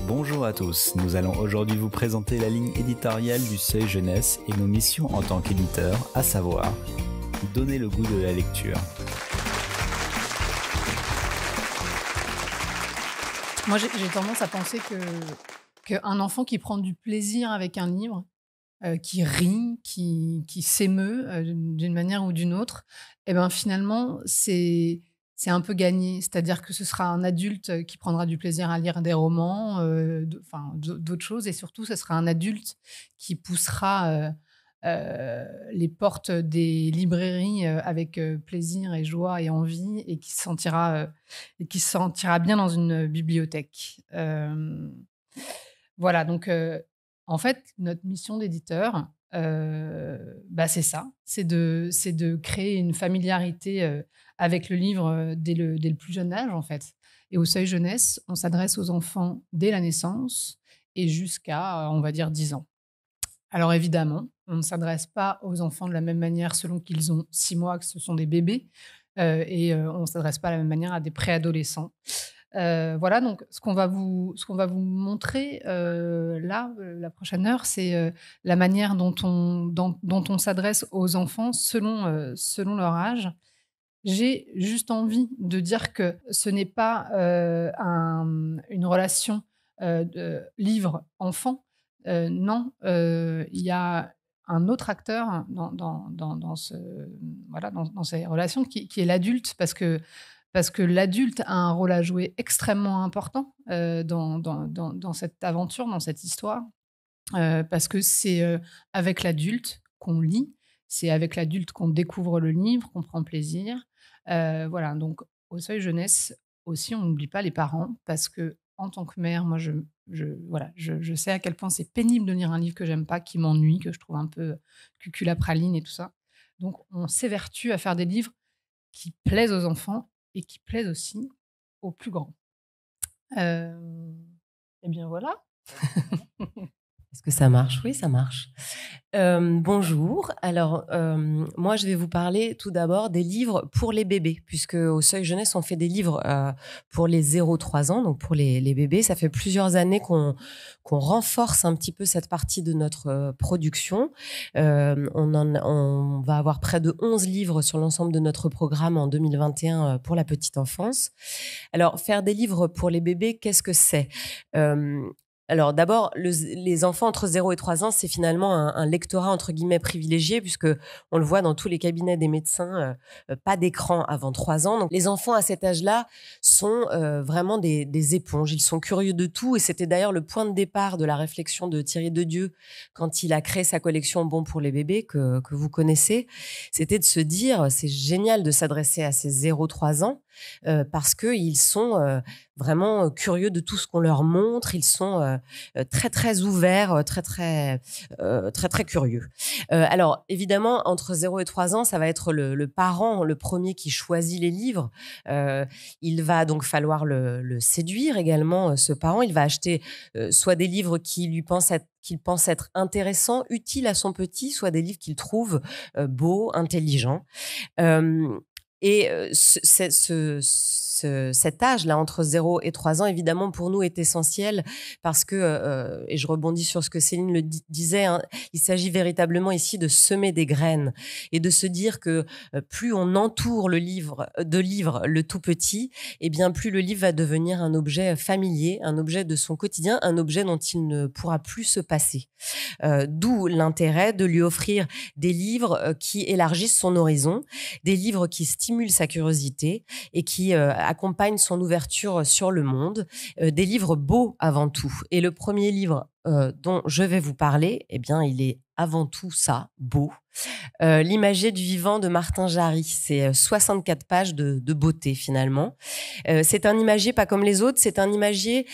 Bonjour à tous, nous allons aujourd'hui vous présenter la ligne éditoriale du Seuil Jeunesse et nos missions en tant qu'éditeur, à savoir donner le goût de la lecture. Moi, j'ai tendance à penser qu'un enfant qui prend du plaisir avec un livre, qui rit, qui s'émeut d'une manière ou d'une autre, et ben finalement, c'est un peu gagné. C'est-à-dire que ce sera un adulte qui prendra du plaisir à lire des romans, d'autres choses, et surtout, ce sera un adulte qui poussera les portes des librairies avec plaisir et joie et envie, et qui se sentira bien dans une bibliothèque. Voilà, donc en fait, notre mission d'éditeur, c'est ça, c'est de créer une familiarité avec le livre dès le plus jeune âge, en fait. Et au Seuil Jeunesse, on s'adresse aux enfants dès la naissance et jusqu'à, on va dire, 10 ans. Alors évidemment, on ne s'adresse pas aux enfants de la même manière selon qu'ils ont 6 mois, que ce sont des bébés, on ne s'adresse pas de la même manière à des préadolescents. Voilà, donc ce qu'on va vous montrer la prochaine heure, c'est la manière dont on s'adresse aux enfants selon leur âge. J'ai juste envie de dire que ce n'est pas une relation de livre-enfant. Non, il y a un autre acteur dans ces relations qui est l'adulte, parce que l'adulte a un rôle à jouer extrêmement important dans cette aventure, dans cette histoire, parce que c'est avec l'adulte qu'on lit, c'est avec l'adulte qu'on découvre le livre, qu'on prend plaisir. Voilà, donc au Seuil Jeunesse aussi, on n'oublie pas les parents, parce que en tant que mère, moi, je sais à quel point c'est pénible de lire un livre que j'aime pas, qui m'ennuie, que je trouve un peu cuculapraline et tout ça. Donc on s'évertue à faire des livres qui plaisent aux enfants et qui plaisent aussi aux plus grands. Et bien voilà. Est-ce que ça marche? Oui, ça marche. Bonjour. Alors, moi, je vais vous parler tout d'abord des livres pour les bébés, puisque au Seuil Jeunesse, on fait des livres pour les 0-3 ans, donc pour les bébés. Ça fait plusieurs années qu'on renforce un petit peu cette partie de notre production. On va avoir près de 11 livres sur l'ensemble de notre programme en 2021 pour la petite enfance. Alors, faire des livres pour les bébés, qu'est-ce que c'est? Alors d'abord, les enfants entre 0 et 3 ans, c'est finalement un lectorat entre guillemets privilégié, puisque on le voit dans tous les cabinets des médecins, pas d'écran avant 3 ans. Donc les enfants à cet âge-là sont vraiment des éponges. Ils sont curieux de tout, et c'était d'ailleurs le point de départ de la réflexion de Thierry Dedieu quand il a créé sa collection Bon pour les bébés que vous connaissez. C'était de se dire, c'est génial de s'adresser à ces 0-3 ans parce qu'ils sont vraiment curieux de tout ce qu'on leur montre. Ils sont très très ouverts, très très curieux. Alors évidemment, entre 0 et 3 ans, ça va être le parent, le premier qui choisit les livres. Il va donc falloir le séduire également, ce parent. Il va acheter soit des livres qu'il pense être intéressants, utiles à son petit, soit des livres qu'il trouve beaux, intelligents. Cet âge-là, entre 0 et 3 ans, évidemment, pour nous, est essentiel parce que, et je rebondis sur ce que Céline le disait, hein, il s'agit véritablement ici de semer des graines et de se dire que plus on entoure de livres le tout petit, et bien plus le livre va devenir un objet familier, un objet de son quotidien, un objet dont il ne pourra plus se passer. D'où l'intérêt de lui offrir des livres qui élargissent son horizon, des livres qui stimulent sa curiosité et qui accompagnent son ouverture sur le monde, des livres beaux avant tout. Et le premier livre dont je vais vous parler, eh bien, il est avant tout ça, beau. L'imagier du vivant de Martin Jarry, c'est 64 pages de beauté finalement. C'est un imagier pas comme les autres, c'est un imagier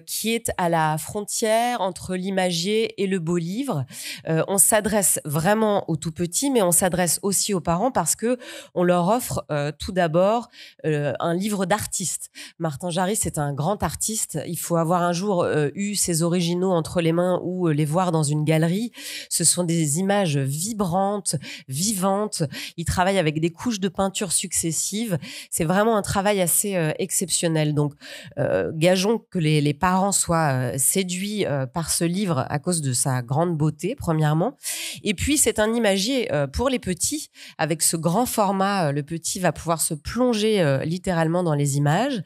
qui est à la frontière entre l'imagier et le beau livre. On s'adresse vraiment aux tout petits, mais on s'adresse aussi aux parents parce que on leur offre tout d'abord un livre d'artiste. Martin Jarry, c'est un grand artiste. Il faut avoir un jour eu ses originaux entre les mains ou les voir dans une galerie. Ce sont des images vibrantes, transparentes, vivantes. Il travaille avec des couches de peinture successives. C'est vraiment un travail assez exceptionnel. Donc, gageons que les parents soient séduits par ce livre à cause de sa grande beauté, premièrement. Et puis, c'est un imagier pour les petits. Avec ce grand format, le petit va pouvoir se plonger littéralement dans les images.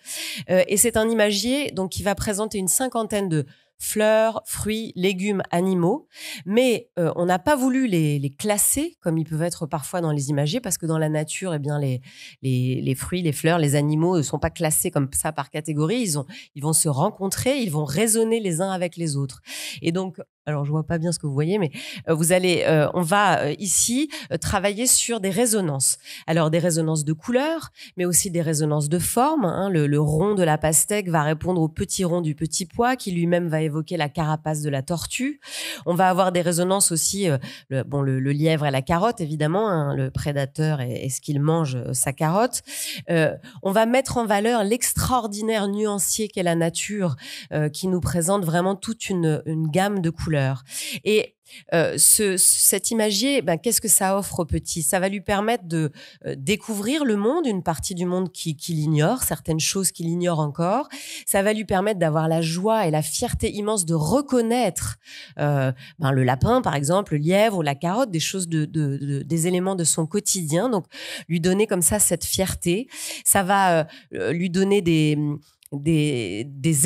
Et c'est un imagier donc, qui va présenter une cinquantaine de fleurs, fruits, légumes, animaux. Mais on n'a pas voulu les classer comme ils peuvent être parfois dans les imagiers parce que dans la nature, eh bien, les fruits, les fleurs, les animaux ne sont pas classés comme ça par catégorie. Ils vont se rencontrer, ils vont résonner les uns avec les autres. Et donc, alors je vois pas bien ce que vous voyez, mais on va ici travailler sur des résonances. Alors des résonances de couleurs, mais aussi des résonances de forme. Hein. Le rond de la pastèque va répondre au petit rond du petit pois, qui lui-même va évoquer la carapace de la tortue. On va avoir des résonances aussi, le lièvre et la carotte, évidemment, hein, le prédateur et ce qu'il mange, sa carotte. On va mettre en valeur l'extraordinaire nuancier qu'est la nature, qui nous présente vraiment toute une gamme de couleurs. Et cet imagier, qu'est-ce que ça offre au petit ? Ça va lui permettre de découvrir le monde, une partie du monde qu'il ignore, certaines choses qu'il ignore encore. Ça va lui permettre d'avoir la joie et la fierté immense de reconnaître le lapin, par exemple, le lièvre ou la carotte, des choses des éléments de son quotidien. Donc, lui donner comme ça cette fierté. Ça va lui donner des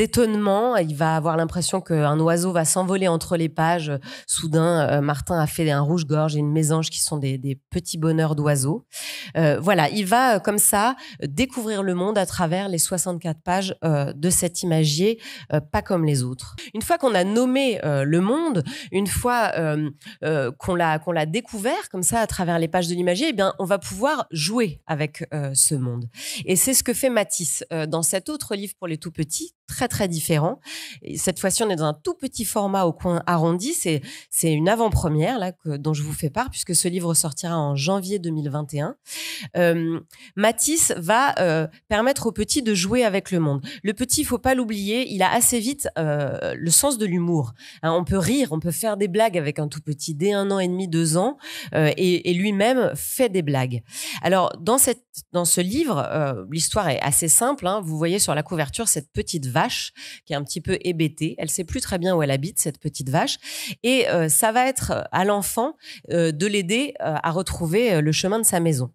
étonnements. Il va avoir l'impression qu'un oiseau va s'envoler entre les pages. Soudain, Martin a fait un rouge-gorge et une mésange qui sont des petits bonheurs d'oiseaux. Voilà, il va comme ça découvrir le monde à travers les 64 pages de cet imagier, pas comme les autres. Une fois qu'on a nommé le monde, une fois qu'on l'a découvert comme ça à travers les pages de l'imagier, eh bien, on va pouvoir jouer avec ce monde. Et c'est ce que fait Matisse dans cet autre livre pour les tout petits, très très différent. Et cette fois-ci, on est dans un tout petit format au coin arrondi. C'est une avant-première là dont je vous fais part, puisque ce livre sortira en janvier 2021. Matisse va permettre au petit de jouer avec le monde. Le petit, il faut pas l'oublier, il a assez vite le sens de l'humour. Hein, on peut rire, on peut faire des blagues avec un tout petit dès 1 an et demi, 2 ans, et lui-même fait des blagues. Alors dans ce livre, l'histoire est assez simple. Hein. Vous voyez sur la couverture cette petite vache qui est un petit peu hébétée. Elle sait plus très bien où elle habite, cette petite vache. Et ça va être à l'enfant de l'aider à retrouver le chemin de sa maison.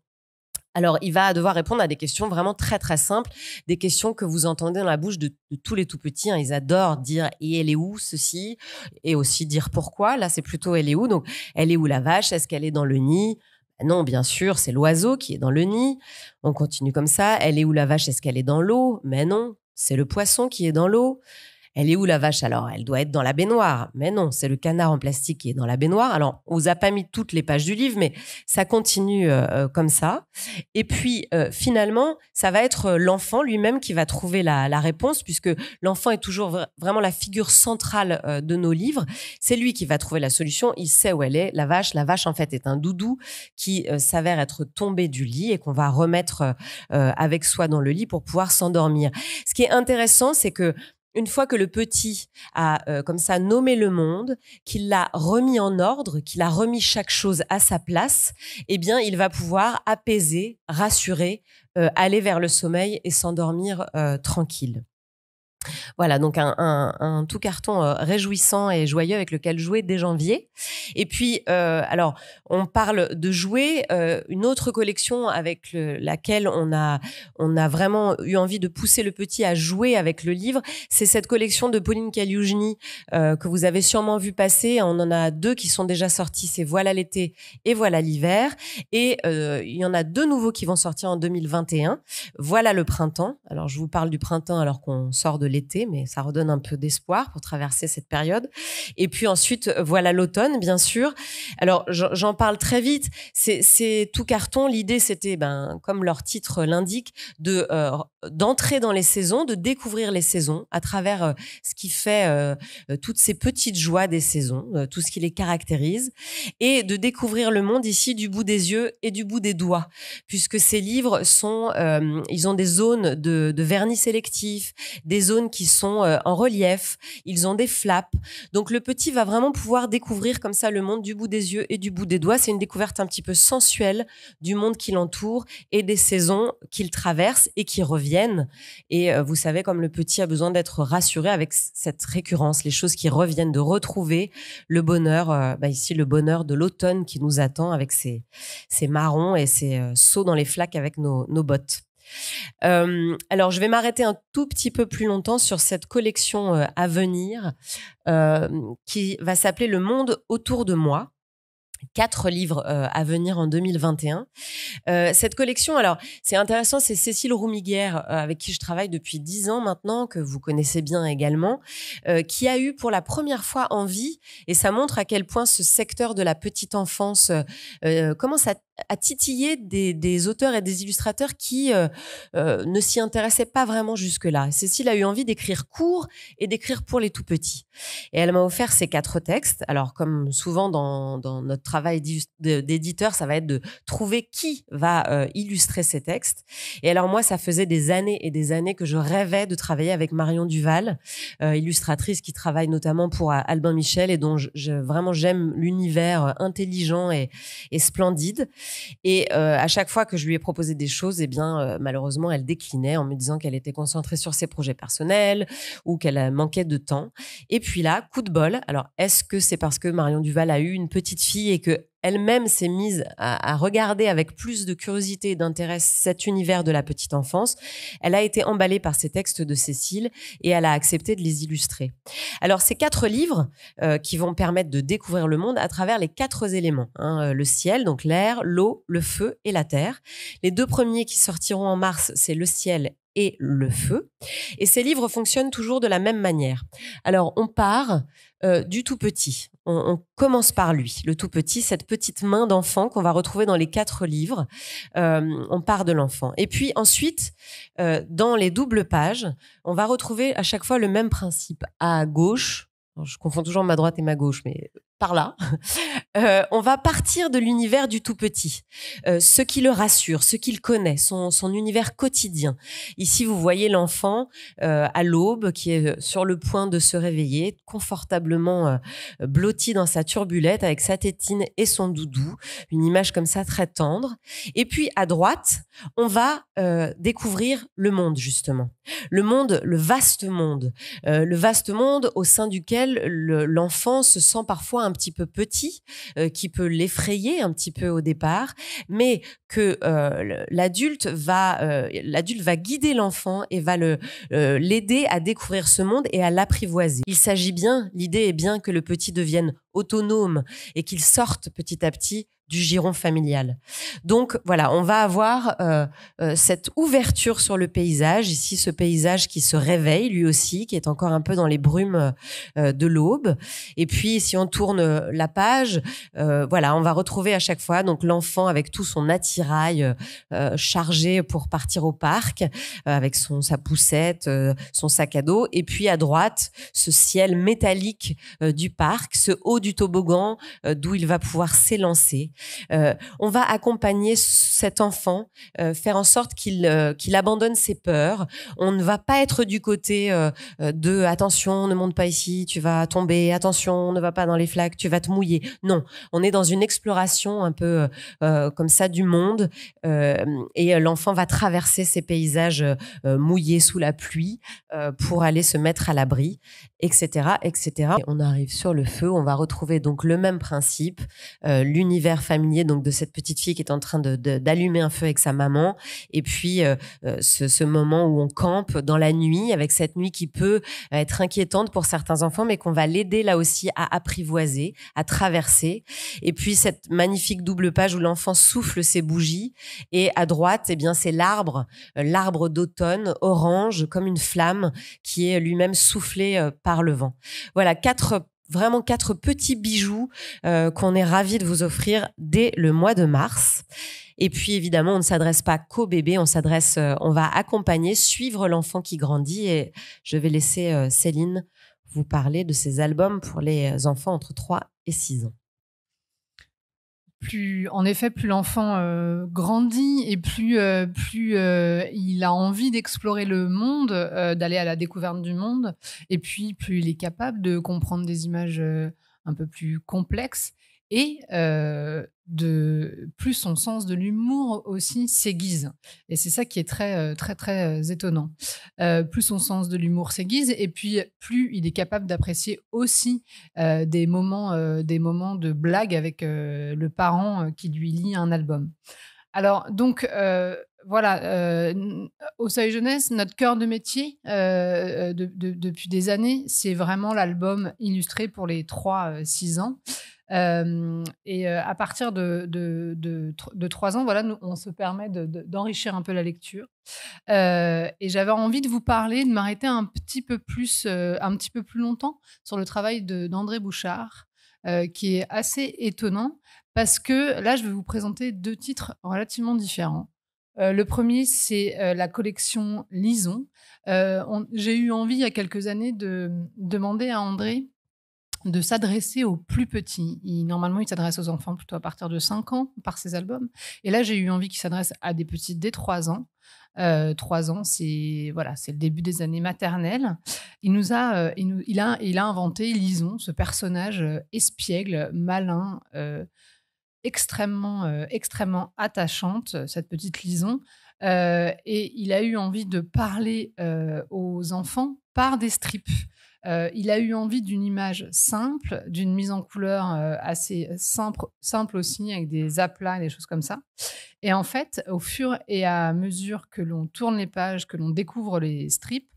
Alors, il va devoir répondre à des questions vraiment très, très simples, des questions que vous entendez dans la bouche de tous les tout-petits. Hein. Ils adorent dire « et elle est où, ceci ?» et aussi dire « pourquoi ?» Là, c'est plutôt « elle est où ?» Donc, elle est où la vache ? Est-ce qu'elle est dans le nid ? Non, bien sûr, c'est l'oiseau qui est dans le nid. On continue comme ça. Elle est où la vache ? Est-ce qu'elle est dans l'eau ? Mais non, c'est le poisson qui est dans l'eau. Elle est où la vache ? Alors, elle doit être dans la baignoire. Mais non, c'est le canard en plastique qui est dans la baignoire. Alors, on vous a pas mis toutes les pages du livre, mais ça continue comme ça. Et puis, finalement, ça va être l'enfant lui-même qui va trouver la réponse, puisque l'enfant est toujours vraiment la figure centrale de nos livres. C'est lui qui va trouver la solution. Il sait où elle est, la vache. La vache, en fait, est un doudou qui s'avère être tombé du lit et qu'on va remettre avec soi dans le lit pour pouvoir s'endormir. Ce qui est intéressant, c'est que une fois que le petit a comme ça nommé le monde, qu'il l'a remis en ordre, qu'il a remis chaque chose à sa place, eh bien, il va pouvoir apaiser, rassurer, aller vers le sommeil et s'endormir tranquille. Voilà, donc un tout carton réjouissant et joyeux avec lequel jouer dès janvier. Et puis, alors, on parle de jouer. Une autre collection avec laquelle on a vraiment eu envie de pousser le petit à jouer avec le livre, c'est cette collection de Pauline Caliugini que vous avez sûrement vu passer. On en a 2 qui sont déjà sortis, c'est Voilà l'été et Voilà l'hiver. Et il y en a 2 nouveaux qui vont sortir en 2021. Voilà le printemps. Alors, je vous parle du printemps alors qu'on sort de l'été, mais ça redonne un peu d'espoir pour traverser cette période. Et puis ensuite, voilà l'automne, bien sûr. Alors, j'en parle très vite. C'est tout carton. L'idée, c'était, comme leur titre l'indique, d'entrer dans les saisons, de découvrir les saisons à travers ce qui fait toutes ces petites joies des saisons, tout ce qui les caractérise, et de découvrir le monde ici du bout des yeux et du bout des doigts, puisque ces livres ils ont des zones de vernis sélectif, des zones zones qui sont en relief, ils ont des flaps. Donc le petit va vraiment pouvoir découvrir comme ça le monde du bout des yeux et du bout des doigts. C'est une découverte un petit peu sensuelle du monde qui l'entoure et des saisons qu'il traverse et qui reviennent. Et vous savez, comme le petit a besoin d'être rassuré avec cette récurrence, les choses qui reviennent, de retrouver le bonheur, ici le bonheur de l'automne qui nous attend avec ses marrons et ses sauts dans les flaques avec nos bottes. Alors, je vais m'arrêter un tout petit peu plus longtemps sur cette collection à venir qui va s'appeler Le monde autour de moi. 4 livres à venir en 2021. Cette collection, alors, c'est intéressant, c'est Cécile Roumiguière, avec qui je travaille depuis 10 ans maintenant, que vous connaissez bien également, qui a eu pour la première fois envie, et ça montre à quel point ce secteur de la petite enfance commence à titiller des auteurs et des illustrateurs qui ne s'y intéressaient pas vraiment jusque-là. Cécile a eu envie d'écrire court et d'écrire pour les tout-petits. Et elle m'a offert ces 4 textes. Alors, comme souvent dans notre travail d'éditeur, ça va être de trouver qui va illustrer ces textes. Et alors moi, ça faisait des années et des années que je rêvais de travailler avec Marion Duval, illustratrice qui travaille notamment pour Albin Michel et dont vraiment j'aime l'univers intelligent et splendide. Et à chaque fois que je lui ai proposé des choses, malheureusement, elle déclinait en me disant qu'elle était concentrée sur ses projets personnels ou qu'elle manquait de temps. Et puis là, coup de bol. Alors, est-ce que c'est parce que Marion Duval a eu une petite fille et que elle-même s'est mise à regarder avec plus de curiosité et d'intérêt cet univers de la petite enfance? Elle a été emballée par ces textes de Cécile et elle a accepté de les illustrer. Alors, ces 4 livres qui vont permettre de découvrir le monde à travers les 4 éléments, le ciel, donc l'air, l'eau, le feu et la terre. Les 2 premiers qui sortiront en mars, c'est le ciel et le feu. Et ces livres fonctionnent toujours de la même manière. Alors, on part du tout petit. On commence par lui, le tout petit, cette petite main d'enfant qu'on va retrouver dans les 4 livres. On part de l'enfant. Et puis ensuite, dans les doubles pages, on va retrouver à chaque fois le même principe. À gauche, je confonds toujours ma droite et ma gauche, mais par là, on va partir de l'univers du tout petit, ce qui le rassure, ce qu'il connaît, son univers quotidien. Ici, vous voyez l'enfant à l'aube qui est sur le point de se réveiller, confortablement blotti dans sa turbulette avec sa tétine et son doudou, une image comme ça très tendre. Et puis à droite, on va découvrir le monde justement, le monde, le vaste monde au sein duquel l'enfant se sent parfois un petit peu petit, qui peut l'effrayer un petit peu au départ, mais que l'adulte va guider l'enfant et va l'aider à découvrir ce monde et à l'apprivoiser. L'idée est bien que le petit devienne autonome et qu'il sorte petit à petit du giron familial. Donc voilà, on va avoir cette ouverture sur le paysage, ici ce paysage qui se réveille lui aussi, qui est encore un peu dans les brumes de l'aube. Et puis si on tourne la page, on va retrouver à chaque fois donc l'enfant avec tout son attirail chargé pour partir au parc, avec sa poussette, son sac à dos. Et puis à droite, ce ciel métallique du parc, ce haut du toboggan d'où il va pouvoir s'élancer. On va accompagner cet enfant, faire en sorte qu'il abandonne ses peurs. On ne va pas être du côté de attention, ne monte pas ici, tu vas tomber, attention, ne va pas dans les flaques, tu vas te mouiller. Non, on est dans une exploration un peu comme ça du monde et l'enfant va traverser ces paysages mouillés sous la pluie pour aller se mettre à l'abri, etc., etc. Et on arrive sur le feu, on va retrouver donc le même principe, l'univers familier donc de cette petite fille qui est en train d'allumer un feu avec sa maman, et puis ce moment où on campe dans la nuit, avec cette nuit qui peut être inquiétante pour certains enfants, mais qu'on va l'aider là aussi à apprivoiser, à traverser. Et puis cette magnifique double page où l'enfant souffle ses bougies, et à droite, c'est l'arbre d'automne, orange, comme une flamme, qui est lui-même soufflé par le vent. Voilà, 4 petits bijoux qu'on est ravis de vous offrir dès le mois de mars. Et puis évidemment, on ne s'adresse pas qu'aux bébés, on va accompagner, suivre l'enfant qui grandit. Et je vais laisser Céline vous parler de ces albums pour les enfants entre 3 et 6 ans. en effet, plus l'enfant grandit et plus il a envie d'explorer le monde, d'aller à la découverte du monde, et puis plus il est capable de comprendre des images un peu plus complexes, et plus son sens de l'humour aussi s'aiguise. Et c'est ça qui est très, très, très étonnant. Plus son sens de l'humour s'aiguise, et puis plus il est capable d'apprécier aussi des moments de blague avec le parent qui lui lit un album. Alors, donc, voilà, au Seuil Jeunesse, notre cœur de métier depuis des années, c'est vraiment l'album illustré pour les 3-6 ans. Et à partir de 3 ans, voilà, on se permet d'enrichir un peu la lecture. Et j'avais envie de vous parler, de m'arrêter un petit peu plus longtemps sur le travail d'André Bouchard, qui est assez étonnant, parce que là, je vais vous présenter 2 titres relativement différents. Le premier, c'est la collection Lison. J'ai eu envie, il y a quelques années, de demander à André de s'adresser aux plus petits. Normalement, il s'adresse aux enfants plutôt à partir de 5 ans par ses albums. Et là, j'ai eu envie qu'il s'adresse à des petits dès 3 ans. 3 ans, c'est le début des années maternelles. Il a inventé Lison, ce personnage espiègle, malin, extrêmement attachante, cette petite Lison. Et il a eu envie de parler aux enfants par des strips. Il a eu envie d'une image simple, d'une mise en couleur assez simple aussi, avec des aplats et des choses comme ça. Et en fait, au fur et à mesure que l'on tourne les pages, que l'on découvre les strips,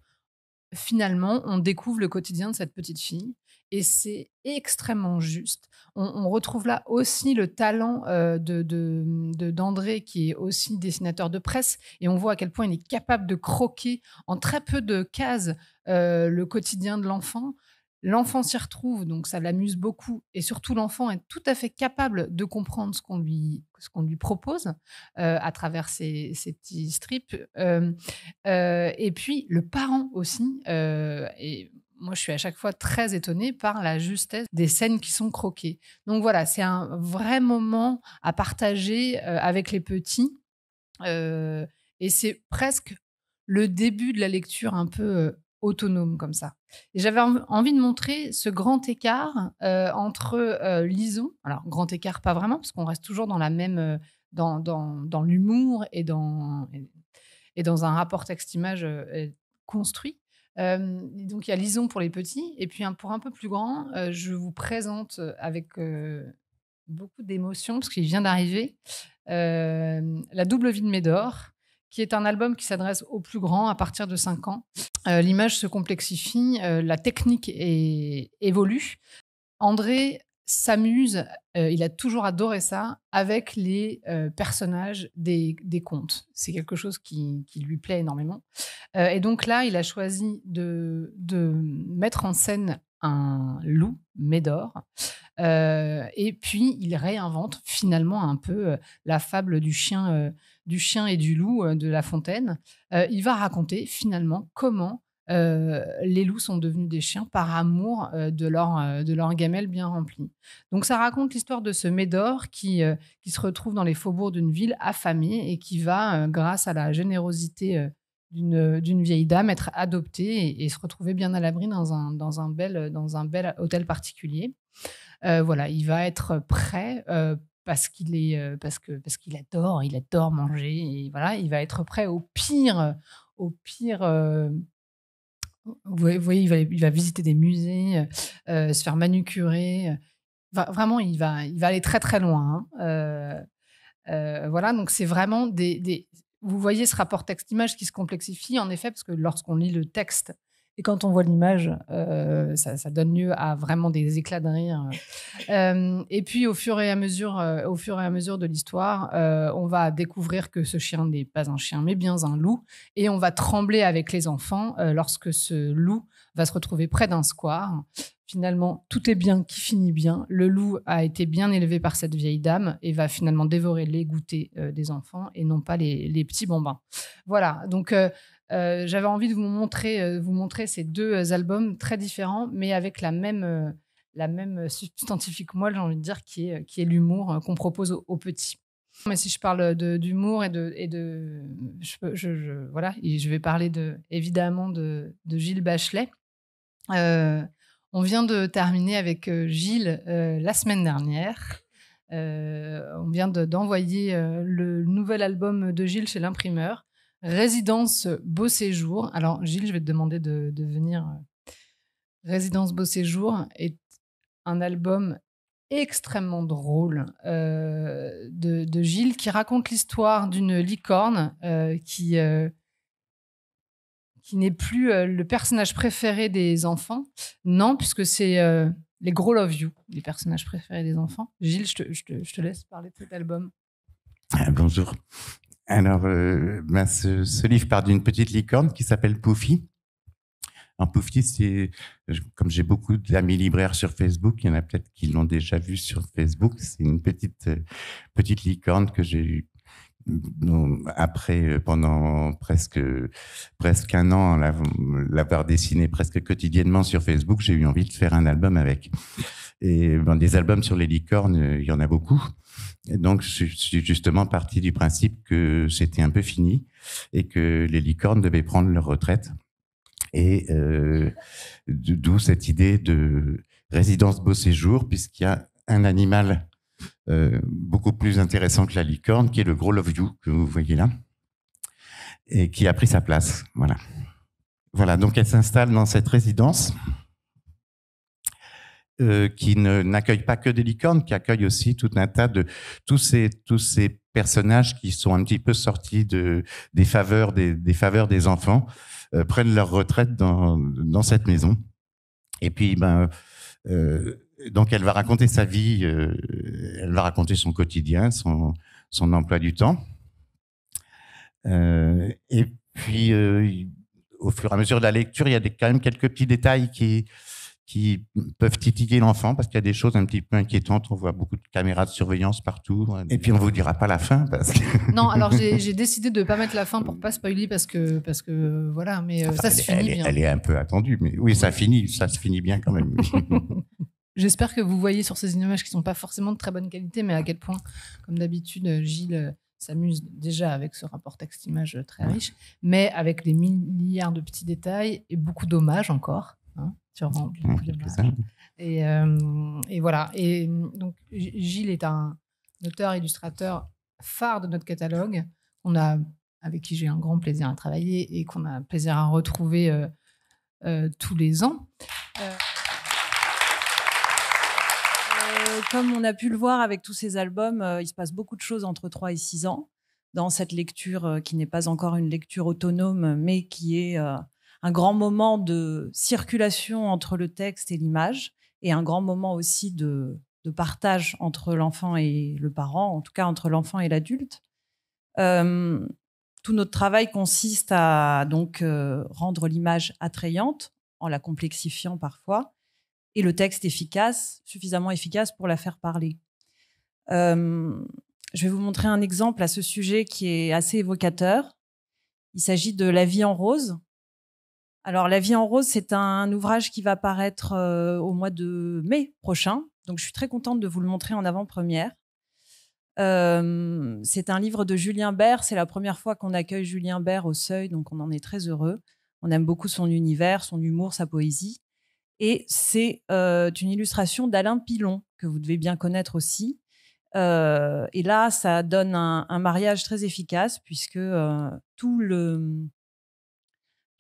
finalement, on découvre le quotidien de cette petite fille, et c'est extrêmement juste. On retrouve là aussi le talent d'André, qui est aussi dessinateur de presse, et on voit à quel point il est capable de croquer en très peu de cases le quotidien de l'enfant. L'enfant s'y retrouve, donc ça l'amuse beaucoup, et surtout l'enfant est tout à fait capable de comprendre ce qu'on lui propose à travers ces petits strips. Et puis le parent aussi, et moi je suis à chaque fois très étonnée par la justesse des scènes qui sont croquées. Donc voilà, c'est un vrai moment à partager avec les petits, et c'est presque le début de la lecture un peu autonome comme ça. Et j'avais envie de montrer ce grand écart entre Lison, alors grand écart pas vraiment, parce qu'on reste toujours dans la même dans l'humour et dans un rapport texte-image construit. Donc il y a Lison pour les petits, et puis pour un peu plus grand, je vous présente avec beaucoup d'émotion, parce qu'il vient d'arriver, La double vie de Médor, qui est un album qui s'adresse aux plus grands à partir de 5 ans. L'image se complexifie, la technique évolue. André s'amuse, il a toujours adoré ça, avec les personnages des contes. C'est quelque chose qui lui plaît énormément. Et donc là, il a choisi de mettre en scène un loup, Médor, et puis il réinvente finalement un peu la fable du chien et du loup de La Fontaine. Il va raconter finalement comment les loups sont devenus des chiens par amour de leur gamelle bien remplie. Donc ça raconte l'histoire de ce Médor qui se retrouve dans les faubourgs d'une ville affamée, et qui va, grâce à la générosité d'une vieille dame, être adopté et se retrouver bien à l'abri dans un bel hôtel particulier. Voilà, il va être prêt parce qu'il adore manger, et voilà, il va être prêt au pire. Vous voyez, il va visiter des musées, se faire manucurer. Vraiment, il va aller très très loin. Voilà, donc c'est vraiment vous voyez ce rapport texte-image qui se complexifie, en effet, parce que lorsqu'on lit le texte et quand on voit l'image, ça donne lieu à vraiment des éclats de rire. Et puis, au fur et à mesure de l'histoire, on va découvrir que ce chien n'est pas un chien, mais bien un loup. Et on va trembler avec les enfants lorsque ce loup va se retrouver près d'un square. Finalement, tout est bien qui finit bien. Le loup a été bien élevé par cette vieille dame et va finalement dévorer les goûters des enfants, et non pas les petits bambins. Voilà, donc j'avais envie de vous montrer ces 2 albums très différents, mais avec la même la même substantifique moelle, j'ai envie de dire, qui est l'humour qu'on propose aux petits. Mais si je parle d'humour voilà, et je vais parler évidemment de Gilles Bachelet. On vient de terminer avec Gilles la semaine dernière. On vient d'envoyer le nouvel album de Gilles chez l'imprimeur, Résidence Beau Séjour. Alors Gilles, je vais te demander de venir. Résidence Beau Séjour est un album extrêmement drôle de Gilles qui raconte l'histoire d'une licorne qui n'est plus le personnage préféré des enfants. Non, puisque c'est les gros love you, les personnages préférés des enfants. Gilles, je te laisse parler de cet album. Bonjour. Alors, ce livre part d'une petite licorne qui s'appelle Poufy. En Poufy, c'est, comme j'ai beaucoup d'amis libraires sur Facebook, il y en a peut-être qui l'ont déjà vu sur Facebook. C'est une petite licorne que j'ai eue après, pendant presque un an, l'avoir dessinée presque quotidiennement sur Facebook. J'ai eu envie de faire un album avec. Et des albums sur les licornes, il y en a beaucoup. Et donc, je suis justement parti du principe que c'était un peu fini et que les licornes devaient prendre leur retraite. Et d'où cette idée de résidence beau séjour, puisqu'il y a un animal beaucoup plus intéressant que la licorne, qui est le gros love you que vous voyez là, et qui a pris sa place. Voilà, donc elle s'installe dans cette résidence qui n'accueille pas que des licornes, qui accueille aussi tout un tas de tous ces personnages qui sont un petit peu sortis des faveurs des enfants, prennent leur retraite dans cette maison. Et puis, donc elle va raconter sa vie, elle va raconter son quotidien, son emploi du temps. Et puis, au fur et à mesure de la lecture, il y a quand même quelques petits détails qui peuvent titiller l'enfant, parce qu'il y a des choses un petit peu inquiétantes. On voit beaucoup de caméras de surveillance partout. Et puis, on vous dira pas la fin. Non, alors j'ai décidé de pas mettre la fin pour pas spoiler, parce que voilà, mais ça se finit bien. Elle est un peu attendue, mais oui, ça se finit bien quand même. J'espère que vous voyez sur ces images qui sont pas forcément de très bonne qualité, mais à quel point, comme d'habitude, Gilles s'amuse déjà avec ce rapport texte-image très riche, mais avec des milliards de petits détails et beaucoup d'hommages encore. Beaucoup d'hommages. Et voilà. Et donc, Gilles est un auteur-illustrateur phare de notre catalogue, avec qui j'ai un grand plaisir à travailler et qu'on a plaisir à retrouver tous les ans. Comme on a pu le voir avec tous ces albums, il se passe beaucoup de choses entre 3 et 6 ans dans cette lecture qui n'est pas encore une lecture autonome, mais qui est un grand moment de circulation entre le texte et l'image, et un grand moment aussi de partage entre l'enfant et le parent, en tout cas entre l'enfant et l'adulte. Tout notre travail consiste à donc rendre l'image attrayante, en la complexifiant parfois, et le texte suffisamment efficace pour la faire parler. Je vais vous montrer un exemple à ce sujet qui est assez évocateur. Il s'agit de La vie en rose. Alors, La vie en rose, c'est un ouvrage qui va paraître au mois de mai prochain. Donc, je suis très contente de vous le montrer en avant-première. C'est un livre de Julien Bert. C'est la première fois qu'on accueille Julien Bert au Seuil, donc on en est très heureux. On aime beaucoup son univers, son humour, sa poésie. Et c'est une illustration d'Alain Pilon, que vous devez bien connaître aussi. Et là, ça donne un mariage très efficace, puisque tout le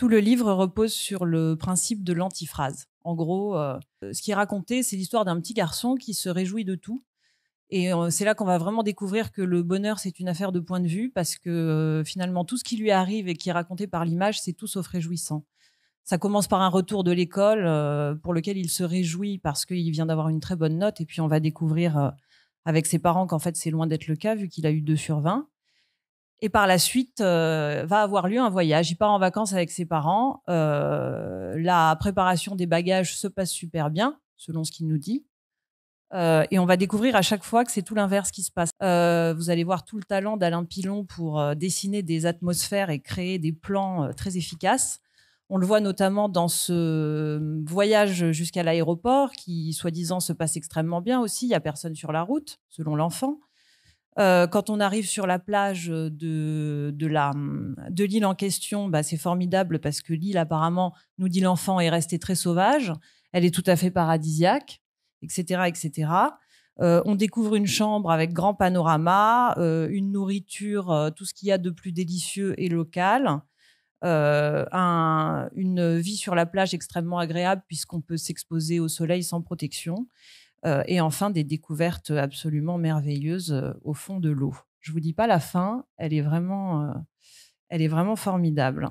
livre repose sur le principe de l'antiphrase. En gros, ce qui est raconté, c'est l'histoire d'un petit garçon qui se réjouit de tout. Et c'est là qu'on va vraiment découvrir que le bonheur, c'est une affaire de point de vue, parce que finalement, tout ce qui lui arrive et qui est raconté par l'image, c'est tout sauf réjouissant. Ça commence par un retour de l'école pour lequel il se réjouit parce qu'il vient d'avoir une très bonne note. Et puis, on va découvrir avec ses parents qu'en fait, c'est loin d'être le cas vu qu'il a eu 2 sur 20. Et par la suite, va avoir lieu un voyage. Il part en vacances avec ses parents. La préparation des bagages se passe super bien, selon ce qu'il nous dit. Et on va découvrir à chaque fois que c'est tout l'inverse qui se passe. Vous allez voir tout le talent d'Alain Pilon pour dessiner des atmosphères et créer des plans très efficaces. On le voit notamment dans ce voyage jusqu'à l'aéroport qui, soi-disant, se passe extrêmement bien aussi. Il n'y a personne sur la route, selon l'enfant. Quand on arrive sur la plage de l'île en question, c'est formidable parce que l'île, apparemment, nous dit l'enfant, est restée très sauvage. Elle est tout à fait paradisiaque, etc., etc. On découvre une chambre avec grand panorama, une nourriture, tout ce qu'il y a de plus délicieux et local, une vie sur la plage extrêmement agréable puisqu'on peut s'exposer au soleil sans protection, et enfin des découvertes absolument merveilleuses au fond de l'eau. Je vous dis pas la fin, elle est vraiment formidable,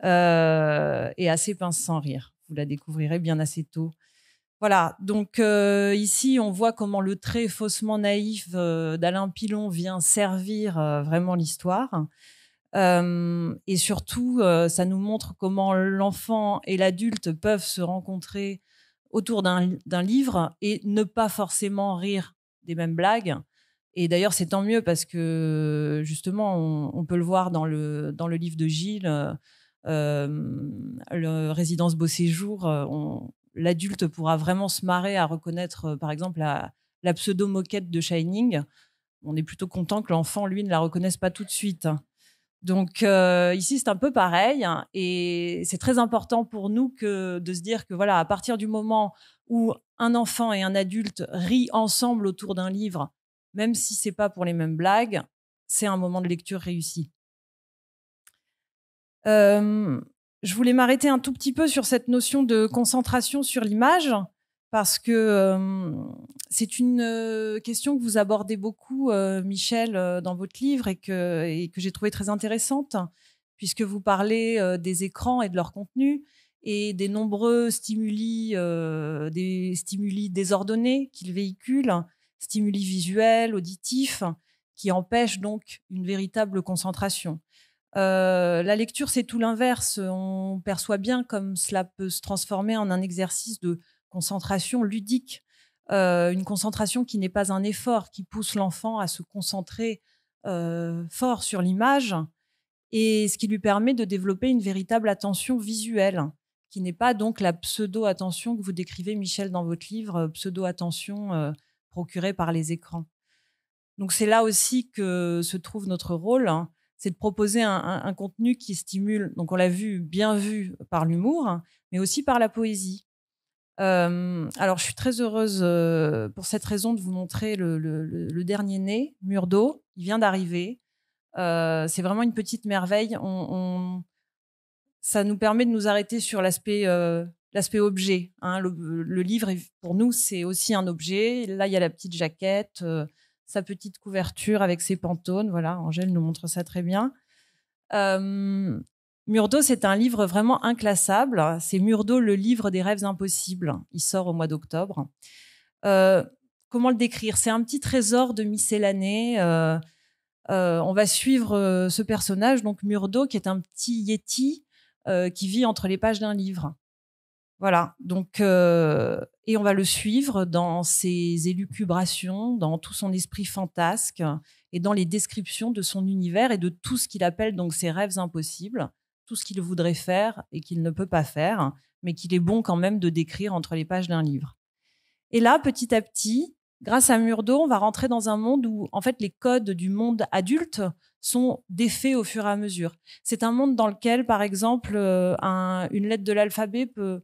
et assez pince sans rire. Vous la découvrirez bien assez tôt. Voilà, donc ici, on voit comment le trait faussement naïf d'Alain Pilon vient servir vraiment l'histoire. Et surtout, ça nous montre comment l'enfant et l'adulte peuvent se rencontrer autour d'un livre et ne pas forcément rire des mêmes blagues. Et d'ailleurs, c'est tant mieux parce que, justement, on peut le voir dans le livre de Gilles, le Résidence Beau Séjour, l'adulte pourra vraiment se marrer à reconnaître, par exemple, la pseudo-moquette de Shining. On est plutôt content que l'enfant, lui, ne la reconnaisse pas tout de suite. Donc, ici, c'est un peu pareil. Et c'est très important pour nous de se dire que, voilà, à partir du moment où un enfant et un adulte rient ensemble autour d'un livre, même si ce n'est pas pour les mêmes blagues, c'est un moment de lecture réussi. Je voulais m'arrêter un tout petit peu sur cette notion de concentration sur l'image parce que c'est une question que vous abordez beaucoup, Michel, dans votre livre et que j'ai trouvé très intéressante puisque vous parlez des écrans et de leur contenu et des nombreux stimuli, des stimuli désordonnés qu'ils véhiculent, stimuli visuels, auditifs, qui empêchent donc une véritable concentration. La lecture, c'est tout l'inverse. On perçoit bien comme cela peut se transformer en un exercice de concentration ludique, une concentration qui n'est pas un effort, qui pousse l'enfant à se concentrer fort sur l'image et ce qui lui permet de développer une véritable attention visuelle, qui n'est pas donc la pseudo-attention que vous décrivez, Michel, dans votre livre, pseudo-attention procurée par les écrans. Donc c'est là aussi que se trouve notre rôle, c'est de proposer un contenu qui stimule, donc on l'a bien vu par l'humour, mais aussi par la poésie. Alors, je suis très heureuse pour cette raison de vous montrer le dernier né, Murdo. Il vient d'arriver. C'est vraiment une petite merveille. Ça nous permet de nous arrêter sur l'aspect objet. Le livre, pour nous, c'est aussi un objet. Là, il y a la petite jaquette, sa petite couverture avec ses pantones. Voilà, Angèle nous montre ça très bien. Murdo, c'est un livre vraiment inclassable. C'est Murdo, le livre des rêves impossibles. Il sort au mois d'octobre. Comment le décrire ? C'est un petit trésor de miscellanée. On va suivre ce personnage, donc Murdo, qui est un petit yéti qui vit entre les pages d'un livre. Voilà, donc, et on va le suivre dans ses élucubrations, dans tout son esprit fantasque et dans les descriptions de son univers et de tout ce qu'il appelle donc ses rêves impossibles, tout ce qu'il voudrait faire et qu'il ne peut pas faire, mais qu'il est bon quand même de décrire entre les pages d'un livre. Et là, petit à petit, grâce à Murdo, on va rentrer dans un monde où, en fait, les codes du monde adulte sont défaits au fur et à mesure. C'est un monde dans lequel, par exemple, une lettre de l'alphabet peut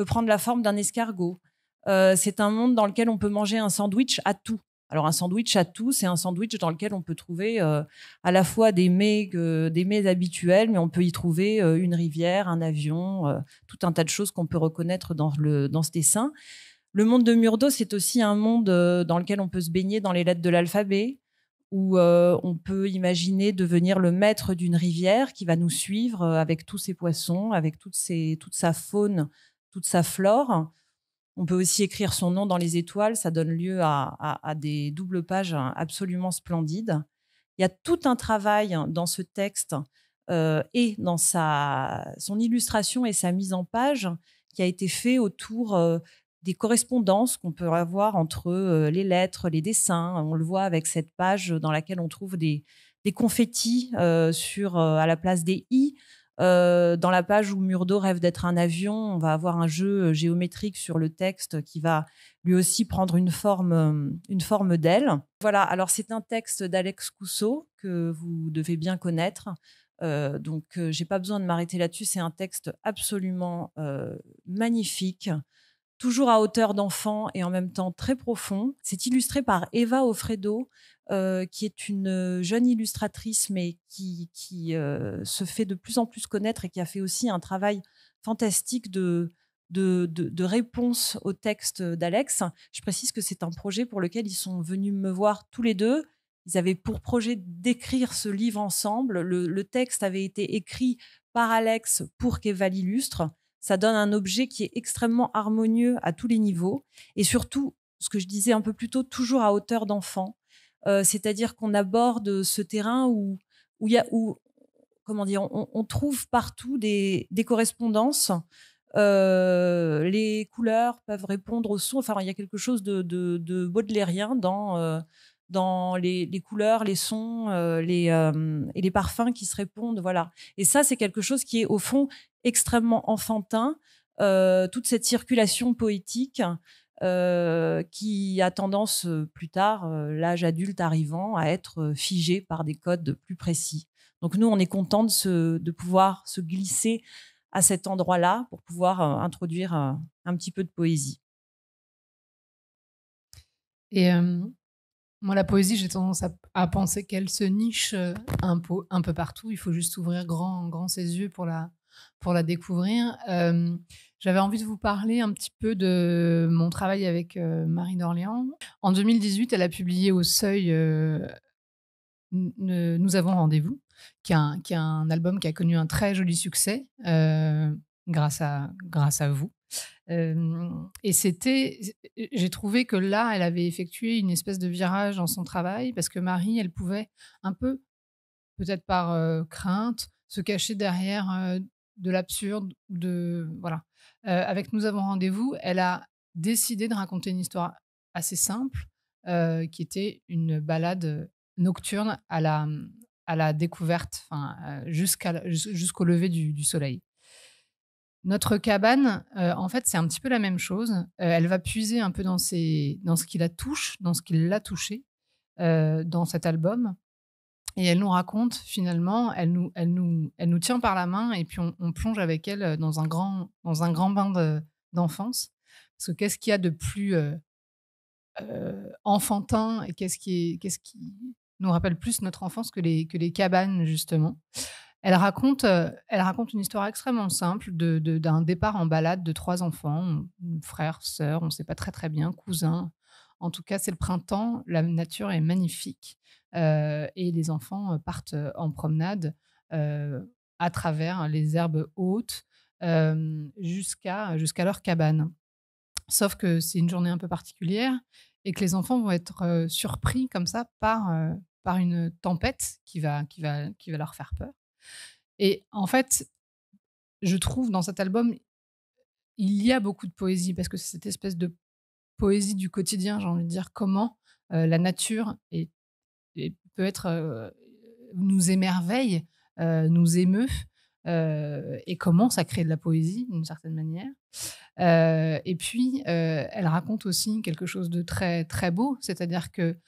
prendre la forme d'un escargot. C'est un monde dans lequel on peut manger un sandwich à tout. Alors, un sandwich à tout, c'est un sandwich dans lequel on peut trouver à la fois des mets habituels, mais on peut y trouver une rivière, un avion, tout un tas de choses qu'on peut reconnaître dans ce dessin. Le monde de Murdo, c'est aussi un monde dans lequel on peut se baigner dans les lettres de l'alphabet, où on peut imaginer devenir le maître d'une rivière qui va nous suivre avec tous ses poissons, avec toute sa faune, toute sa flore. On peut aussi écrire son nom dans les étoiles, ça donne lieu à des doubles pages absolument splendides. Il y a tout un travail dans ce texte et dans son illustration et sa mise en page qui a été fait autour des correspondances qu'on peut avoir entre les lettres, les dessins. On le voit avec cette page dans laquelle on trouve des confettis à la place des « i ». Dans la page où Murdo rêve d'être un avion, on va avoir un jeu géométrique sur le texte qui va lui aussi prendre une forme d'aile. Voilà, alors c'est un texte d'Alex Cousseau que vous devez bien connaître. Donc, j'ai pas besoin de m'arrêter là-dessus. C'est un texte absolument magnifique, toujours à hauteur d'enfant et en même temps très profond. C'est illustré par Eva Offredo, qui est une jeune illustratrice, mais qui se fait de plus en plus connaître et qui a fait aussi un travail fantastique de réponse au texte d'Alex. Je précise que c'est un projet pour lequel ils sont venus me voir tous les deux. Ils avaient pour projet d'écrire ce livre ensemble. Le texte avait été écrit par Alex pour qu'Eva l'illustre. Ça donne un objet qui est extrêmement harmonieux à tous les niveaux. Et surtout, ce que je disais un peu plus tôt, toujours à hauteur d'enfant. C'est-à-dire qu'on aborde ce terrain où comment dire, on trouve partout des correspondances. Les couleurs peuvent répondre au son. Enfin, il y a quelque chose de baudelairien dans les couleurs, les sons et les parfums qui se répondent. Voilà. Et ça, c'est quelque chose qui est au fond extrêmement enfantin. Toute cette circulation poétique qui a tendance plus tard, l'âge adulte arrivant, à être figé par des codes plus précis. Donc nous, on est content de pouvoir se glisser à cet endroit-là pour pouvoir introduire un petit peu de poésie. Et moi, la poésie, j'ai tendance à penser qu'elle se niche un peu partout. Il faut juste ouvrir grand ses yeux pour la découvrir. J'avais envie de vous parler un petit peu de mon travail avec Marie d'Orléans. En 2018, elle a publié au Seuil Nous avons rendez-vous, qui est un album qui a connu un très joli succès grâce à vous. Et j'ai trouvé que là, elle avait effectué une espèce de virage dans son travail parce que Marie, elle pouvait un peu, peut-être par crainte, se cacher derrière de l'absurde. Voilà. Avec Nous avons rendez-vous, elle a décidé de raconter une histoire assez simple qui était une balade nocturne à la découverte, jusqu'au lever du soleil. Notre cabane, en fait, c'est un petit peu la même chose. Elle va puiser un peu dans ce qui la touche, dans ce qui l'a touchée, dans cet album. Et elle nous raconte, finalement, elle nous tient par la main et puis on plonge avec elle dans un grand bain d'enfance. Parce que qu'est-ce qu'il y a de plus enfantin et qu'est-ce qui nous rappelle plus notre enfance que les cabanes, justement. Elle raconte une histoire extrêmement simple d'un départ en balade de 3 enfants, frères, sœurs, on ne sait pas très très bien, cousins. En tout cas, c'est le printemps, la nature est magnifique et les enfants partent en promenade à travers les herbes hautes jusqu'à leur cabane. Sauf que c'est une journée un peu particulière et que les enfants vont être surpris comme ça par une tempête qui va leur faire peur. Et en fait, je trouve dans cet album, il y a beaucoup de poésie parce que c'est cette espèce de poésie du quotidien, j'ai envie de dire, comment la nature peut être nous émerveille, nous émeut, et comment ça crée de la poésie d'une certaine manière. Et puis, elle raconte aussi quelque chose de très, très beau, c'est-à-dire que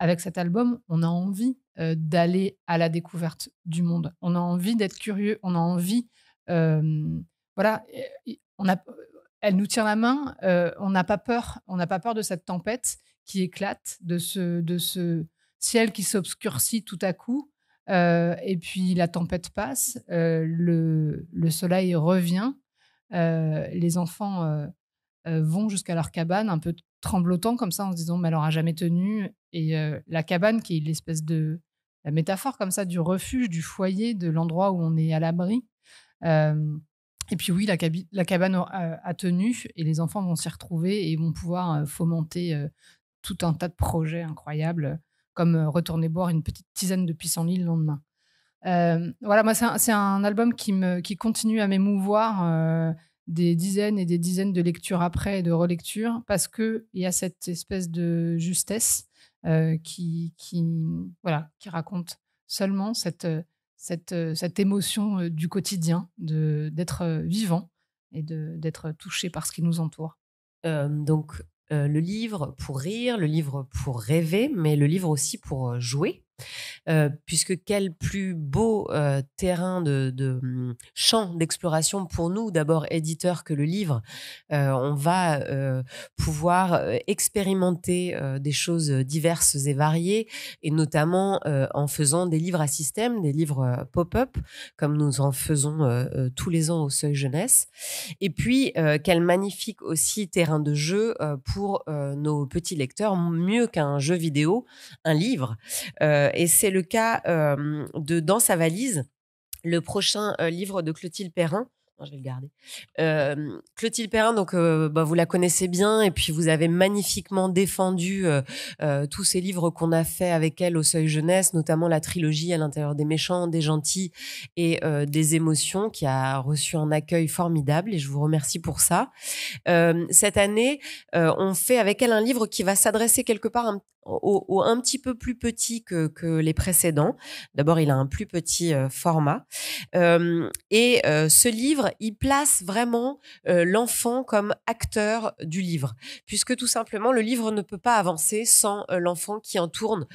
avec cet album, on a envie d'aller à la découverte du monde. On a envie d'être curieux, on a envie... voilà, elle nous tient la main, on n'a pas peur de cette tempête qui éclate, de ce ciel qui s'obscurcit tout à coup, et puis la tempête passe, le soleil revient, les enfants vont jusqu'à leur cabane un peu tremblotants comme ça en se disant mais elle aura jamais tenu, et la cabane qui est l'espèce de la métaphore comme ça du refuge, du foyer, de l'endroit où on est à l'abri. Et puis oui, la cabane a tenu et les enfants vont s'y retrouver et vont pouvoir fomenter tout un tas de projets incroyables comme retourner boire une petite tisane de pissenlit le lendemain. Voilà, moi c'est un album qui continue à m'émouvoir des dizaines et des dizaines de lectures après et de relectures parce qu'il y a cette espèce de justesse qui raconte seulement cette cette émotion du quotidien, d'être vivant et d'être touché par ce qui nous entoure. Donc, le livre pour rire, le livre pour rêver, mais le livre aussi pour jouer. Puisque quel plus beau terrain de champ d'exploration pour nous, d'abord éditeurs, que le livre. On va pouvoir expérimenter des choses diverses et variées, et notamment en faisant des livres à système, des livres pop-up, comme nous en faisons tous les ans au Seuil Jeunesse. Et puis, quel magnifique aussi terrain de jeu pour nos petits lecteurs, mieux qu'un jeu vidéo, un livre. Et c'est le cas de Dans sa valise, le prochain livre de Clotilde Perrin. Non, je vais le garder. Clotilde Perrin, donc vous la connaissez bien, et puis vous avez magnifiquement défendu tous ces livres qu'on a fait avec elle au Seuil Jeunesse, notamment la trilogie À l'intérieur des méchants, des gentils et des émotions, qui a reçu un accueil formidable, et je vous remercie pour ça. Cette année, on fait avec elle un livre qui va s'adresser quelque part un petit peu plus petit que les précédents. D'abord, il a un plus petit format. Et ce livre, il place vraiment l'enfant comme acteur du livre, puisque tout simplement, le livre ne peut pas avancer sans l'enfant qui entourne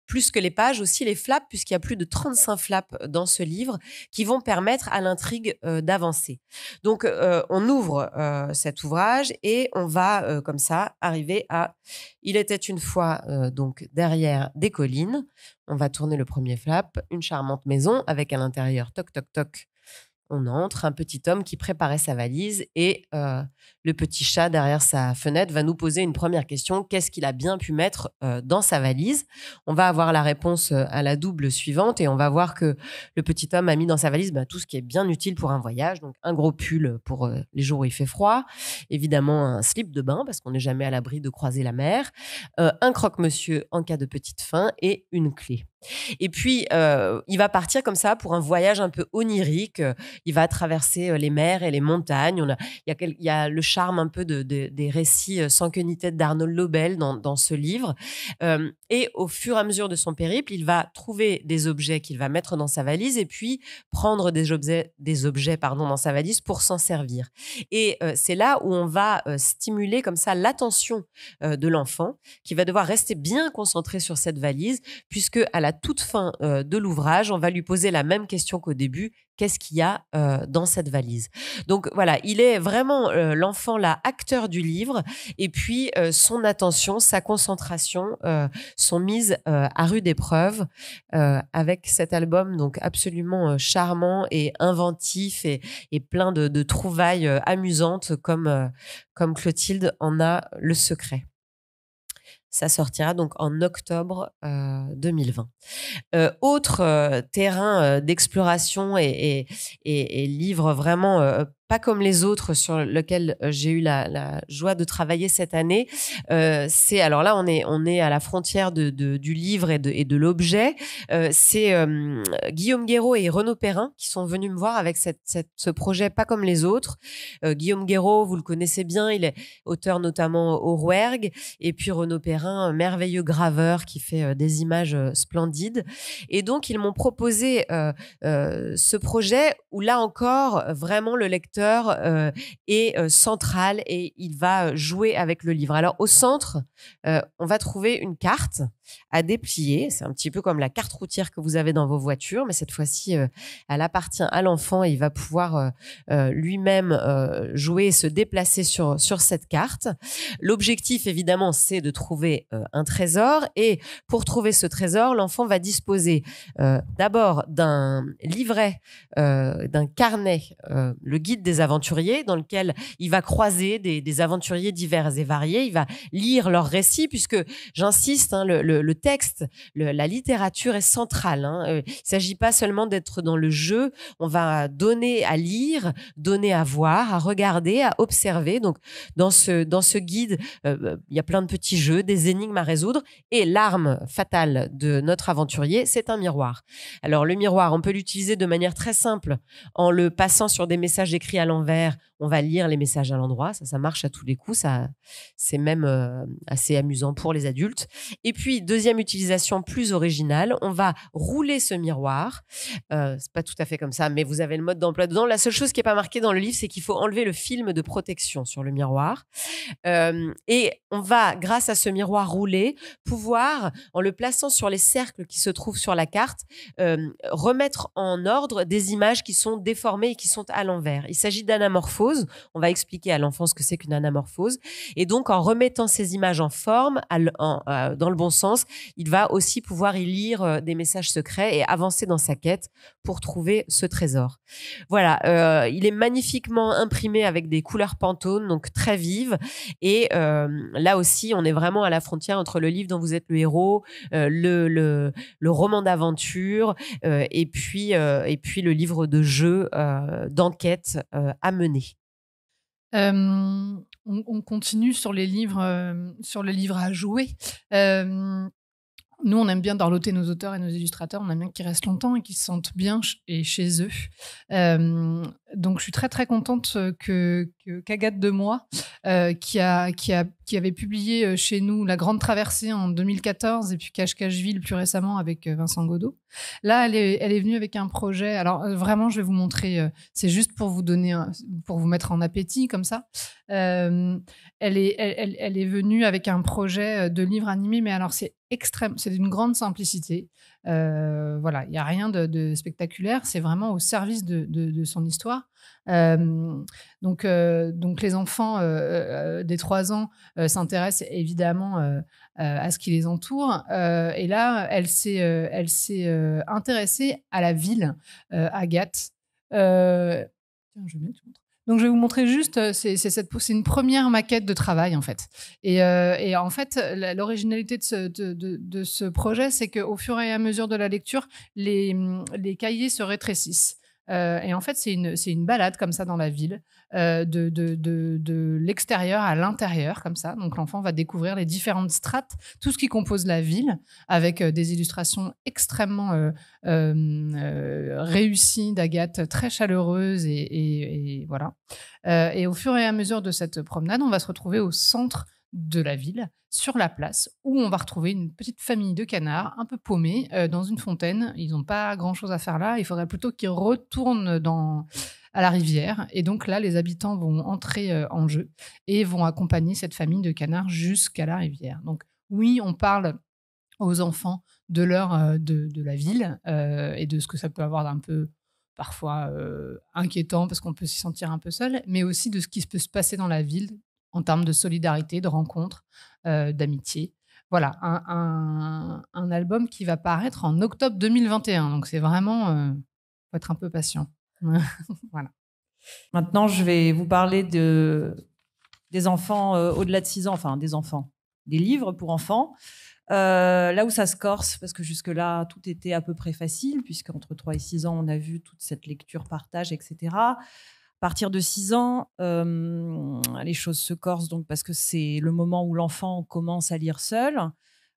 plus que les pages, aussi les flaps, puisqu'il y a plus de 35 flaps dans ce livre qui vont permettre à l'intrigue d'avancer. Donc, on ouvre cet ouvrage et on va comme ça arriver à « Il était une fois donc derrière des collines ». On va tourner le premier flap, une charmante maison avec à l'intérieur, toc, toc, toc. On entre, un petit homme qui préparait sa valise, et le petit chat derrière sa fenêtre va nous poser une première question. Qu'est-ce qu'il a bien pu mettre dans sa valise? On va avoir la réponse à la double suivante, et on va voir que le petit homme a mis dans sa valise tout ce qui est bien utile pour un voyage. Donc un gros pull pour les jours où il fait froid, évidemment un slip de bain parce qu'on n'est jamais à l'abri de croiser la mer, un croque-monsieur en cas de petite faim, et une clé. Et puis, il va partir comme ça pour un voyage un peu onirique. Il va traverser les mers et les montagnes. Il y a le charme un peu des récits sans queue ni tête d'Arnold Lobel dans ce livre. Et au fur et à mesure de son périple, il va trouver des objets qu'il va mettre dans sa valise, et puis prendre des objets dans sa valise pour s'en servir. Et c'est là où on va stimuler comme ça l'attention de l'enfant, qui va devoir rester bien concentré sur cette valise, puisque à la toute fin de l'ouvrage, on va lui poser la même question qu'au début. Qu'est-ce qu'il y a dans cette valise? Donc voilà, il est vraiment l'enfant là, acteur du livre, et puis son attention, sa concentration sont mises à rude épreuve avec cet album donc absolument charmant et inventif, et plein de trouvailles amusantes comme Clotilde en a le secret. Ça sortira donc en octobre 2020. Autre terrain d'exploration et livre vraiment pas comme les autres sur lequel j'ai eu la joie de travailler cette année. C'est, alors là, on est à la frontière du livre et de l'objet. C'est Guillaume Guéraud et Renaud Perrin qui sont venus me voir avec ce projet pas comme les autres. Guillaume Guéraud, vous le connaissez bien, il est auteur notamment au Rouergue, et puis Renaud Perrin, un merveilleux graveur qui fait des images splendides. Et donc, ils m'ont proposé ce projet où, là encore, vraiment le lecteur est central, et il va jouer avec le livre. Alors, au centre, on va trouver une carte à déplier. C'est un petit peu comme la carte routière que vous avez dans vos voitures, mais cette fois-ci, elle appartient à l'enfant, et il va pouvoir lui-même jouer et se déplacer sur cette carte. L'objectif, évidemment, c'est de trouver un trésor, et pour trouver ce trésor, l'enfant va disposer d'abord d'un livret, d'un carnet, le guide des aventuriers, dans lequel il va croiser des aventuriers divers et variés. Il va lire leurs récits, puisque, j'insiste, le texte, la littérature est centrale. Il ne s'agit pas seulement d'être dans le jeu. On va donner à lire, donner à voir, à regarder, à observer. Donc, dans ce guide, il y a plein de petits jeux, des énigmes à résoudre. Et l'arme fatale de notre aventurier, c'est un miroir. Alors, le miroir, on peut l'utiliser de manière très simple en le passant sur des messages écrits à l'envers. On va lire les messages à l'endroit. Ça marche à tous les coups. C'est même assez amusant pour les adultes. Et puis, deuxième utilisation plus originale, on va rouler ce miroir. C'est pas tout à fait comme ça, mais vous avez le mode d'emploi dedans. La seule chose qui est pas marquée dans le livre, c'est qu'il faut enlever le film de protection sur le miroir. Et on va, grâce à ce miroir roulé, pouvoir, en le plaçant sur les cercles qui se trouvent sur la carte, remettre en ordre des images qui sont déformées et qui sont à l'envers. Il s'agit d'anamorphose. On va expliquer à l'enfant ce que c'est qu'une anamorphose. Et donc, en remettant ces images en forme, dans le bon sens, il va aussi pouvoir y lire des messages secrets et avancer dans sa quête pour trouver ce trésor. Voilà, il est magnifiquement imprimé avec des couleurs Pantone, donc très vives. Et là aussi, on est vraiment à la frontière entre le livre dont vous êtes le héros, le roman d'aventure et puis le livre de jeu d'enquête à mener. On continue sur les livres à jouer. Nous, on aime bien dorloter nos auteurs et nos illustrateurs. On aime bien qu'ils restent longtemps et qu'ils se sentent bien chez eux. Donc, je suis très, très contente qu'Agathe Demoy, qui avait publié chez nous La Grande Traversée en 2014 et puis Cache-Cacheville plus récemment avec Vincent Godot. Là, elle est venue avec un projet. Alors, vraiment, je vais vous montrer. C'est juste pour vous donner, pour vous mettre en appétit comme ça. Elle est venue avec un projet de livre animé, mais alors c'est extrême, c'est d'une grande simplicité. Voilà, il n'y a rien de spectaculaire. C'est vraiment au service de son histoire. Donc les enfants des 3 ans s'intéressent évidemment à ce qui les entoure. Et là, elle s'est intéressée à la ville, Agathe. Tiens, je vais bien te montrer. Donc, je vais vous montrer juste, c'est une première maquette de travail, en fait. Et en fait, l'originalité de ce projet, c'est qu'au fur et à mesure de la lecture, les cahiers se rétrécissent. Et en fait, c'est une balade comme ça dans la ville, de l'extérieur à l'intérieur, comme ça. Donc, l'enfant va découvrir les différentes strates, tout ce qui compose la ville, avec des illustrations extrêmement réussies d'Agathe, très chaleureuses. Et voilà. Et au fur et à mesure de cette promenade, on va se retrouver au centre de la ville, sur la place, où on va retrouver une petite famille de canards un peu paumés dans une fontaine. Ils n'ont pas grand-chose à faire là. Il faudrait plutôt qu'ils retournent à la rivière. Et donc là, les habitants vont entrer en jeu et vont accompagner cette famille de canards jusqu'à la rivière. Donc oui, on parle aux enfants de de la ville et de ce que ça peut avoir d'un peu parfois inquiétant parce qu'on peut s'y sentir un peu seul, mais aussi de ce qui peut se passer dans la ville en termes de solidarité, de rencontres, d'amitié. Voilà, un album qui va paraître en octobre 2021. Donc, c'est vraiment... faut être un peu patient. Voilà. Maintenant, je vais vous parler des enfants au-delà de 6 ans, enfin des enfants, des livres pour enfants. Là où ça se corse, parce que jusque-là, tout était à peu près facile, puisqu'entre 3 et 6 ans, on a vu toute cette lecture, partage, etc. À partir de 6 ans, les choses se corsent donc parce que c'est le moment où l'enfant commence à lire seul.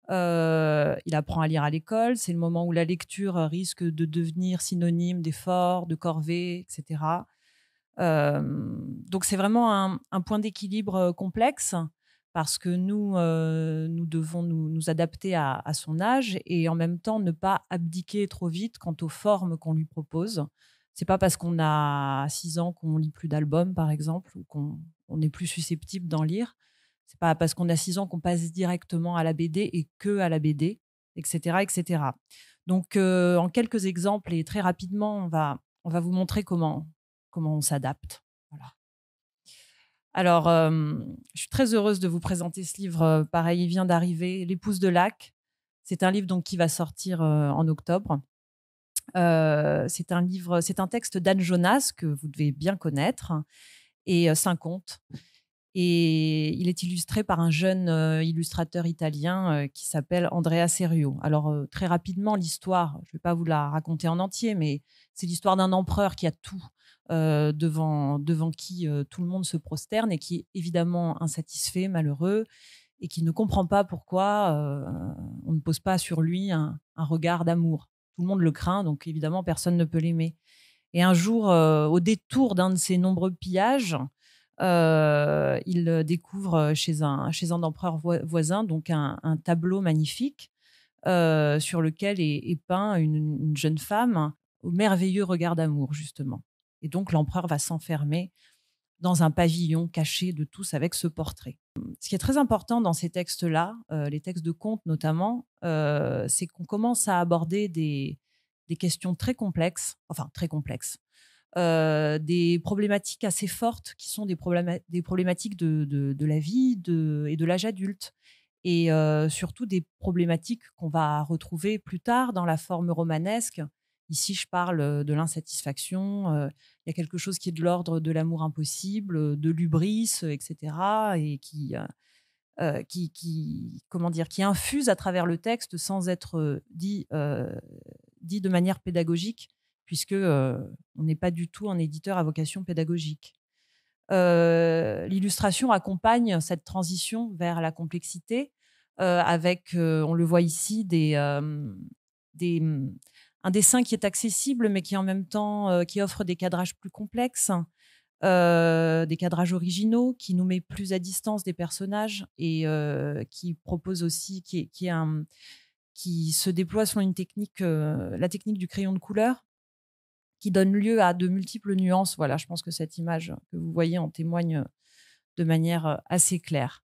Il apprend à lire à l'école. C'est le moment où la lecture risque de devenir synonyme d'effort, de corvée, etc. Donc c'est vraiment un point d'équilibre complexe parce que nous devons nous adapter à son âge et en même temps ne pas abdiquer trop vite quant aux formes qu'on lui propose. C'est pas parce qu'on a 6 ans qu'on lit plus d'albums, par exemple, ou qu'on est plus susceptible d'en lire. C'est pas parce qu'on a 6 ans qu'on passe directement à la BD et que à la BD, etc., etc. Donc, en quelques exemples et très rapidement, on va vous montrer comment on s'adapte. Voilà. Alors, je suis très heureuse de vous présenter ce livre. Pareil, il vient d'arriver, L'Épouse de Lac. C'est un livre donc qui va sortir en octobre. C'est un texte d'Anne Jonas que vous devez bien connaître et c'est un conte. Et il est illustré par un jeune illustrateur italien qui s'appelle Andrea Serio. Alors, très rapidement, l'histoire, je ne vais pas vous la raconter en entier, mais c'est l'histoire d'un empereur qui a tout, devant qui tout le monde se prosterne et qui est évidemment insatisfait, malheureux, et qui ne comprend pas pourquoi on ne pose pas sur lui un regard d'amour. Tout le monde le craint, donc évidemment, personne ne peut l'aimer. Et un jour, au détour d'un de ses nombreux pillages, il découvre chez un empereur voisin donc un tableau magnifique sur lequel est peint une jeune femme au merveilleux regard d'amour, justement. Et donc, l'empereur va s'enfermer dans un pavillon caché de tous avec ce portrait. Ce qui est très important dans ces textes-là, les textes de contes notamment, c'est qu'on commence à aborder des questions très complexes, des problématiques assez fortes qui sont des problématiques de la vie et de l'âge adulte. Et surtout des problématiques qu'on va retrouver plus tard dans la forme romanesque. Ici, je parle de l'insatisfaction. Il y a quelque chose qui est de l'ordre de l'amour impossible, de l'hubris, etc. Et qui infuse à travers le texte sans être dit de manière pédagogique, puisque on n'est pas du tout un éditeur à vocation pédagogique. L'illustration accompagne cette transition vers la complexité avec, on le voit ici, un dessin qui est accessible mais qui en même temps qui offre des cadrages plus complexes, des cadrages originaux, qui nous met plus à distance des personnages et qui propose aussi, qui se déploie selon une technique, la technique du crayon de couleur, qui donne lieu à de multiples nuances. Voilà, je pense que cette image que vous voyez en témoigne de manière assez claire.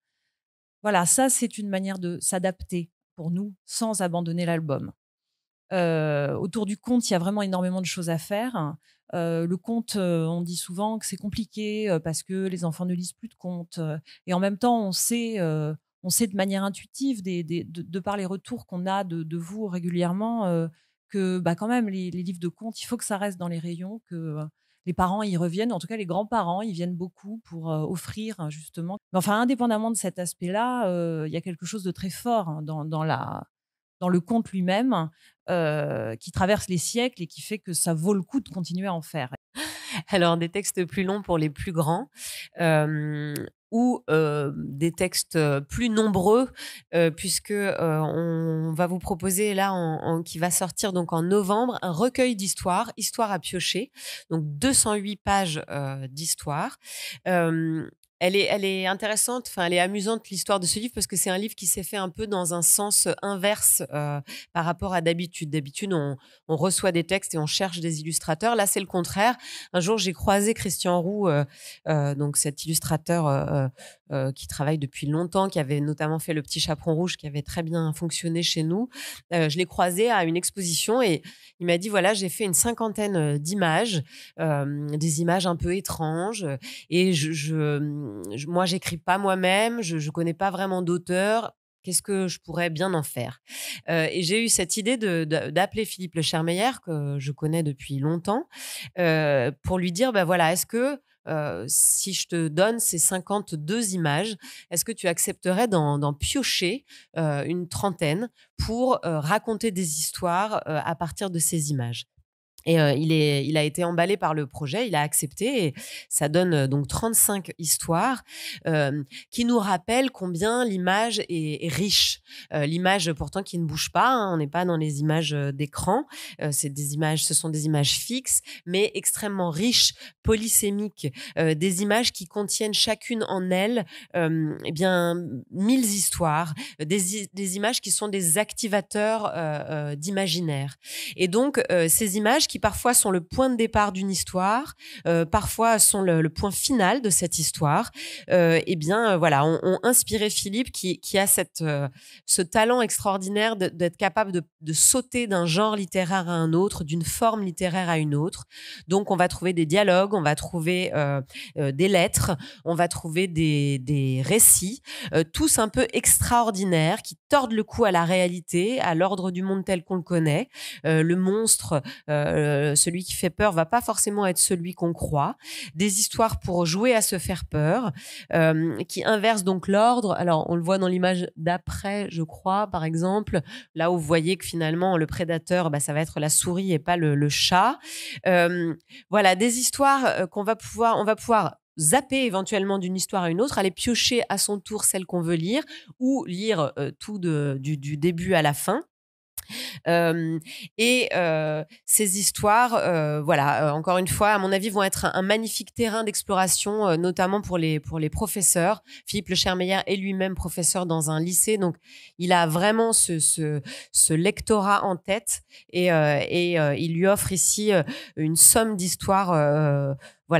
Voilà, ça, c'est une manière de s'adapter pour nous sans abandonner l'album. Autour du conte, il y a vraiment énormément de choses à faire. Le conte, on dit souvent que c'est compliqué parce que les enfants ne lisent plus de contes. Et en même temps, on sait de manière intuitive, de par les retours qu'on a de vous régulièrement, que quand même, les livres de contes, il faut que ça reste dans les rayons, que les parents y reviennent, en tout cas les grands-parents y viennent beaucoup pour offrir justement. Mais enfin, indépendamment de cet aspect-là, il y a quelque chose de très fort dans le conte lui-même, qui traverse les siècles et qui fait que ça vaut le coup de continuer à en faire. Alors, des textes plus longs pour les plus grands, ou des textes plus nombreux, puisque on va vous proposer là, qui va sortir donc en novembre, un recueil d'histoires, histoires à piocher, donc 208 pages d'histoires. Elle est intéressante, enfin elle est amusante, l'histoire de ce livre, parce que c'est un livre qui s'est fait un peu dans un sens inverse par rapport à d'habitude. D'habitude, on reçoit des textes et on cherche des illustrateurs. Là, c'est le contraire. Un jour, j'ai croisé Christian Roux, donc cet illustrateur qui travaille depuis longtemps, qui avait notamment fait Le Petit Chaperon Rouge, qui avait très bien fonctionné chez nous. Je l'ai croisé à une exposition et il m'a dit, voilà, j'ai fait une 50aine d'images, des images un peu étranges, et moi, j'écris pas moi-même, je connais pas vraiment d'auteur. Qu'est-ce que je pourrais bien en faire ? Et j'ai eu cette idée d'appeler Philippe Le Chermeyer, que je connais depuis longtemps, pour lui dire, voilà, est-ce que si je te donne ces 52 images, est-ce que tu accepterais d'en piocher une trentaine pour raconter des histoires à partir de ces images ? Et il a été emballé par le projet, il a accepté, et ça donne donc 35 histoires qui nous rappellent combien l'image est riche. L'image pourtant qui ne bouge pas, on n'est pas dans les images d'écran, ce sont des images fixes, mais extrêmement riches, polysémiques, des images qui contiennent chacune en elles 1000 histoires, des images qui sont des activateurs d'imaginaire. Et donc, ces images qui parfois sont le point de départ d'une histoire, parfois sont le point final de cette histoire, voilà, ont inspiré Philippe qui a ce talent extraordinaire d'être capable de sauter d'un genre littéraire à un autre, d'une forme littéraire à une autre. Donc, on va trouver des dialogues, on va trouver des lettres, on va trouver des récits, tous un peu extraordinaires, qui tordent le cou à la réalité, à l'ordre du monde tel qu'on le connaît. Le monstre, celui qui fait peur, va pas forcément être celui qu'on croit. Des histoires pour jouer à se faire peur, qui inversent donc l'ordre. Alors, on le voit dans l'image d'après, je crois, par exemple, là où vous voyez que finalement, le prédateur, ça va être la souris et pas le chat. Voilà, des histoires on va pouvoir zapper éventuellement d'une histoire à une autre, aller piocher à son tour celle qu'on veut lire, ou lire tout du début à la fin. Ces histoires, encore une fois, à mon avis, vont être un magnifique terrain d'exploration, notamment pour les professeurs. Philippe Le Chermeyer est lui-même professeur dans un lycée, donc il a vraiment ce lectorat en tête et il lui offre ici une somme d'histoires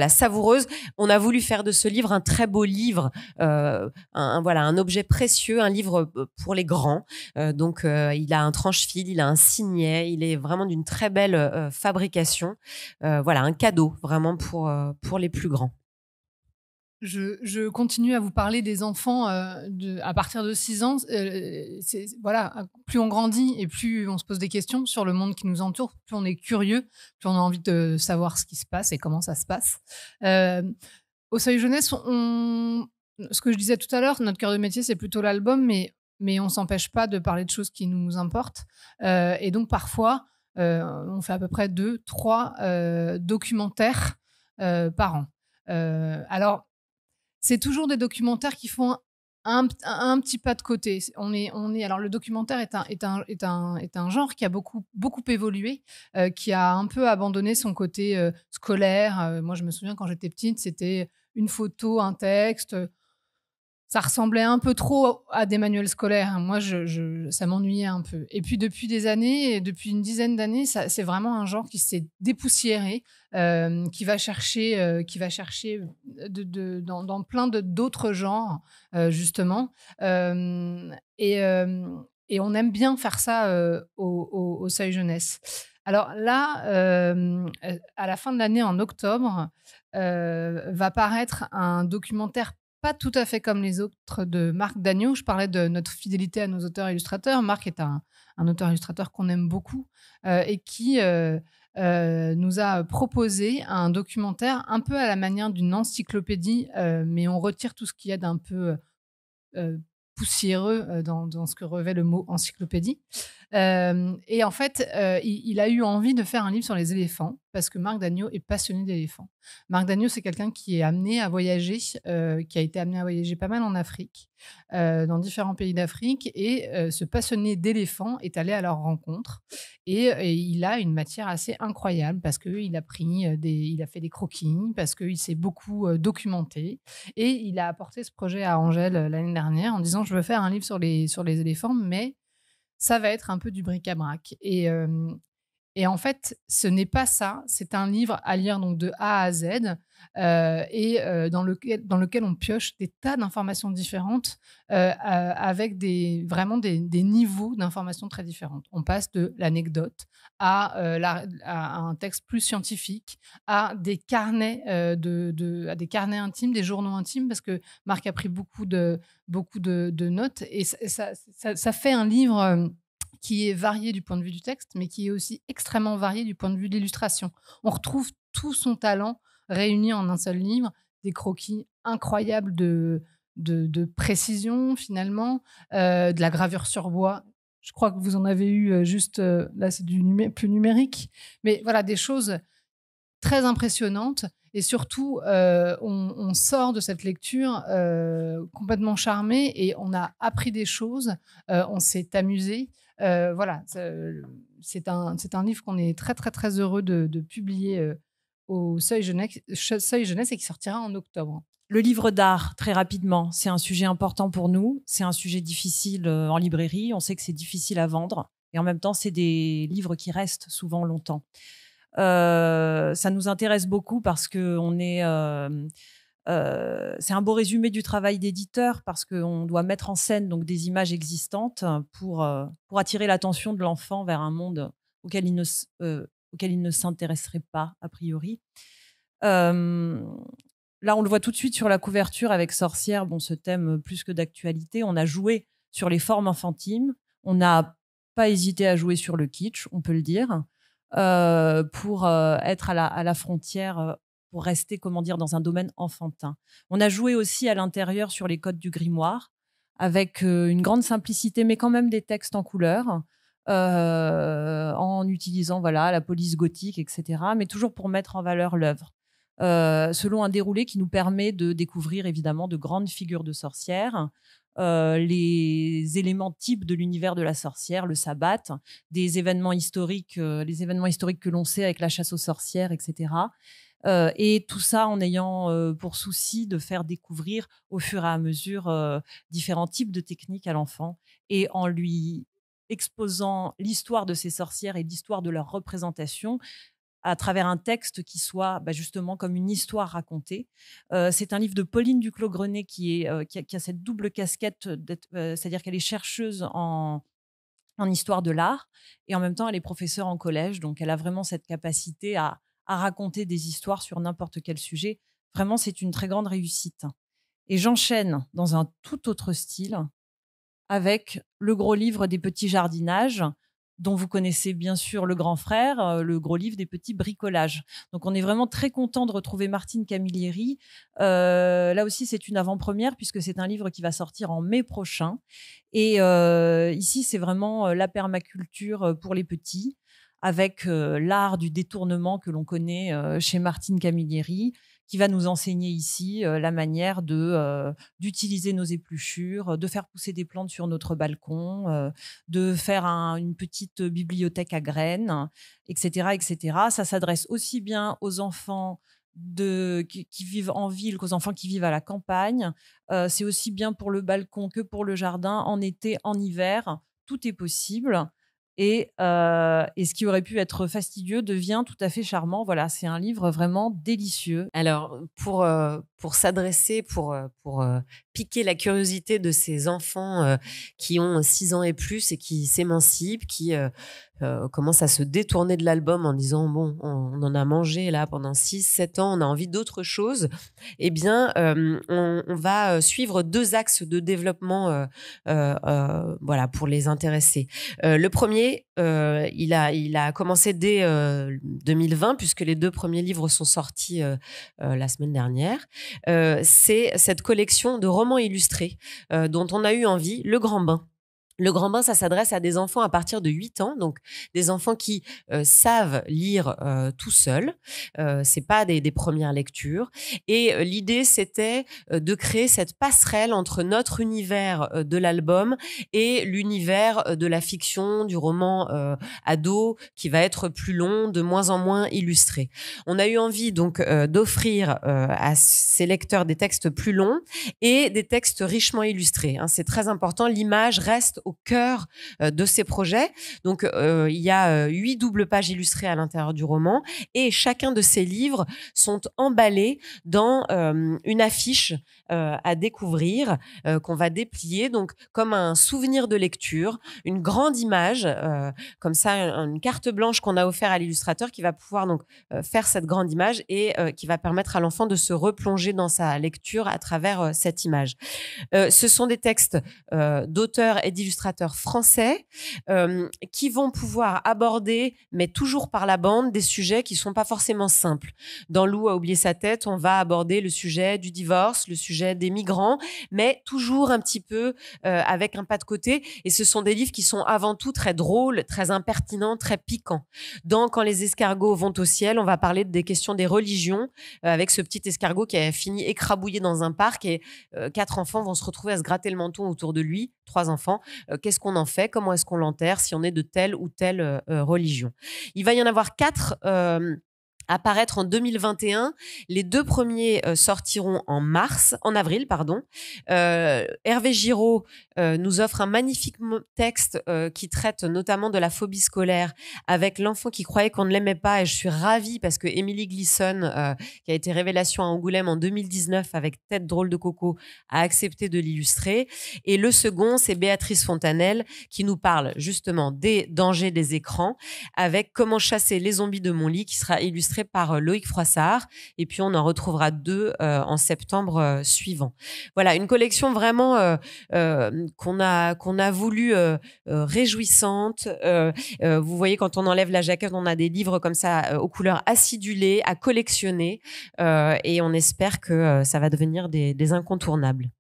savoureuse. On a voulu faire de ce livre un très beau livre, un objet précieux, un livre pour les grands. Donc, il a un tranche-fil, il a un signet, il est vraiment d'une très belle fabrication. Un cadeau vraiment pour les plus grands. Je continue à vous parler des enfants à partir de 6 ans. Plus on grandit et plus on se pose des questions sur le monde qui nous entoure, plus on est curieux, plus on a envie de savoir ce qui se passe et comment ça se passe. Au Seuil Jeunesse, ce que je disais tout à l'heure, notre cœur de métier, c'est plutôt l'album, mais on ne s'empêche pas de parler de choses qui nous importent. Et donc, parfois, on fait à peu près 2-3 documentaires par an. Alors, c'est toujours des documentaires qui font un petit pas de côté. Alors, le documentaire est un genre qui a beaucoup évolué, qui a un peu abandonné son côté scolaire. Moi, je me souviens quand j'étais petite, c'était une photo, un texte. Ça ressemblait un peu trop à des manuels scolaires. Moi, ça m'ennuyait un peu. Et puis, depuis des années, depuis une dizaine d'années, c'est vraiment un genre qui s'est dépoussiéré, qui va chercher dans plein d'autres genres, justement. Et on aime bien faire ça au Seuil Jeunesse. Alors là, à la fin de l'année, en octobre, va paraître un documentaire pas tout à fait comme les autres de Marc Dagneau. Je parlais de notre fidélité à nos auteurs-illustrateurs. Marc est un auteur-illustrateur qu'on aime beaucoup et qui nous a proposé un documentaire un peu à la manière d'une encyclopédie, mais on retire tout ce qu'il y a d'un peu poussiéreux dans ce que revêt le mot encyclopédie. Et en fait, il a eu envie de faire un livre sur les éléphants parce que Marc Dagneau est passionné d'éléphants. Marc Dagneau, c'est quelqu'un qui est amené à voyager, qui a été amené à voyager pas mal en Afrique, dans différents pays d'Afrique, et ce passionné d'éléphants est allé à leur rencontre. Et il a une matière assez incroyable parce qu'il a il a fait des croquis, parce qu'il s'est beaucoup documenté. Et il a apporté ce projet à Angèle l'année dernière en disant « Je veux faire un livre sur les éléphants, mais ça va être un peu du bric-à-brac. » Et en fait, ce n'est pas ça. C'est un livre à lire donc de A à Z dans lequel on pioche des tas d'informations différentes avec vraiment des niveaux d'informations très différentes. On passe de l'anecdote à un texte plus scientifique, à des carnets, à des carnets intimes, des journaux intimes, parce que Marc a pris beaucoup de notes. Et ça fait un livre qui est varié du point de vue du texte, mais qui est aussi extrêmement varié du point de vue de l'illustration. On retrouve tout son talent réuni en un seul livre, des croquis incroyables de précision, finalement, de la gravure sur bois. Je crois que vous en avez eu juste, là c'est plus numérique, mais voilà, des choses très impressionnantes. Et surtout, on sort de cette lecture complètement charmé et on a appris des choses, on s'est amusé. Voilà, c'est un livre qu'on est très, très, très heureux de publier au Seuil Jeunesse et qui sortira en octobre. Le livre d'art, très rapidement, c'est un sujet important pour nous. C'est un sujet difficile en librairie. On sait que c'est difficile à vendre. Et en même temps, c'est des livres qui restent souvent longtemps. Ça nous intéresse beaucoup parce que c'est un beau résumé du travail d'éditeur, parce qu'on doit mettre en scène donc des images existantes pour attirer l'attention de l'enfant vers un monde auquel il ne s'intéresserait pas a priori. Là, on le voit tout de suite sur la couverture avec Sorcière. Bon, ce thème plus que d'actualité. On a joué sur les formes enfantines. On n'a pas hésité à jouer sur le kitsch, on peut le dire, pour être à la frontière, pour rester, dans un domaine enfantin. On a joué aussi à l'intérieur sur les codes du grimoire, avec une grande simplicité, mais quand même des textes en couleur, en utilisant la police gothique, etc., mais toujours pour mettre en valeur l'œuvre. Selon un déroulé qui nous permet de découvrir évidemment de grandes figures de sorcières, les éléments types de l'univers de la sorcière, le sabbat, des événements historiques, les événements historiques que l'on sait avec la chasse aux sorcières, etc. Et tout ça en ayant pour souci de faire découvrir au fur et à mesure différents types de techniques à l'enfant et en lui exposant l'histoire de ces sorcières et l'histoire de leur représentation à travers un texte qui soit justement comme une histoire racontée. C'est un livre de Pauline Duclos-Grenet qui a cette double casquette, c'est-à-dire qu'elle est chercheuse en histoire de l'art et en même temps elle est professeure en collège, donc elle a vraiment cette capacité à raconter des histoires sur n'importe quel sujet. Vraiment, c'est une très grande réussite. Et j'enchaîne dans un tout autre style avec le gros livre des petits jardinages, dont vous connaissez bien sûr Le Grand Frère, le gros livre des petits bricolages. Donc on est vraiment très content de retrouver Martine Camilleri. Là aussi, c'est une avant-première puisque c'est un livre qui va sortir en mai prochain. Et ici, c'est vraiment la permaculture pour les petits, avec l'art du détournement que l'on connaît chez Martine Camilleri, qui va nous enseigner ici la manière d'utiliser nos épluchures, de faire pousser des plantes sur notre balcon, de faire une petite bibliothèque à graines, etc., etc. Ça s'adresse aussi bien aux enfants qui vivent en ville qu'aux enfants qui vivent à la campagne. C'est aussi bien pour le balcon que pour le jardin, en été, en hiver. Tout est possible. Et ce qui aurait pu être fastidieux devient tout à fait charmant. Voilà, c'est un livre vraiment délicieux. Alors, pour s'adresser, pour piquer la curiosité de ces enfants qui ont 6 ans et plus et qui s'émancipent, qui commencent à se détourner de l'album en disant « bon, on en a mangé là pendant 6-7 ans, on a envie d'autre chose », eh bien, on va suivre 2 axes de développement voilà, pour les intéresser. Le premier, il a commencé dès 2020, puisque les 2 premiers livres sont sortis la semaine dernière. C'est cette collection de romans illustrés dont on a eu envie, Le Grand Bain. Le Grand Bain, ça s'adresse à des enfants à partir de 8 ans, donc des enfants qui savent lire tout seuls. C'est pas des premières lectures. Et l'idée, c'était de créer cette passerelle entre notre univers de l'album et l'univers de la fiction, du roman ado, qui va être plus long, de moins en moins illustré. On a eu envie donc d'offrir à ces lecteurs des textes plus longs et des textes richement illustrés. Hein. C'est très important. L'image reste au cœur de ces projets. Donc, il y a 8 doubles pages illustrées à l'intérieur du roman et chacun de ces livres sont emballés dans une affiche à découvrir qu'on va déplier, donc comme un souvenir de lecture, une grande image, comme ça, une carte blanche qu'on a offert à l'illustrateur qui va pouvoir donc faire cette grande image et qui va permettre à l'enfant de se replonger dans sa lecture à travers cette image. Ce sont des textes d'auteurs et d'illustrateurs français qui vont pouvoir aborder, mais toujours par la bande, des sujets qui sont pas forcément simples. Dans Lou a oublié sa tête, on va aborder le sujet du divorce, le sujet des migrants, mais toujours un petit peu avec un pas de côté. Et ce sont des livres qui sont avant tout très drôles, très impertinents, très piquants. Dans Quand les escargots vont au ciel, on va parler des questions des religions avec ce petit escargot qui a fini écrabouillé dans un parc et 4 enfants vont se retrouver à se gratter le menton autour de lui, 3 enfants. Qu'est-ce qu'on en fait? Comment est-ce qu'on l'enterre si on est de telle ou telle religion? Il va y en avoir 4 apparaître en 2021. Les 2 premiers sortiront en avril. Hervé Giraud nous offre un magnifique texte qui traite notamment de la phobie scolaire avec l'enfant qui croyait qu'on ne l'aimait pas, et je suis ravie parce que Émilie Glisson, qui a été révélation à Angoulême en 2019 avec Tête drôle de coco, a accepté de l'illustrer. Et le second, c'est Béatrice Fontanelle qui nous parle justement des dangers des écrans avec Comment chasser les zombies de mon lit, qui sera illustré par Loïc Froissart, et puis on en retrouvera 2 en septembre suivant. Voilà, une collection vraiment qu'on a voulu réjouissante. Vous voyez, quand on enlève la jaquette, on a des livres comme ça aux couleurs acidulées à collectionner, et on espère que ça va devenir des incontournables.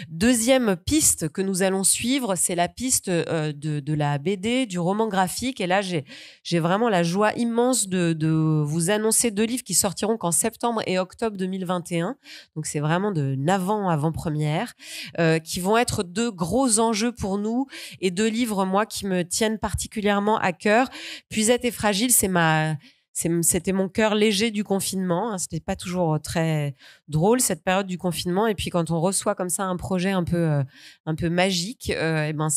Deuxième piste que nous allons suivre, c'est la piste de la BD, du roman graphique, et là j'ai vraiment la joie immense de vous annoncer annoncé 2 livres qui sortiront qu'en septembre et octobre 2021. Donc, c'est vraiment de avant-première, qui vont être 2 gros enjeux pour nous et 2 livres, moi, qui me tiennent particulièrement à cœur. Puisette et fragile, c'était mon cœur léger du confinement. C'était pas toujours très drôle cette période du confinement. Et puis quand on reçoit comme ça un projet un peu magique, et ben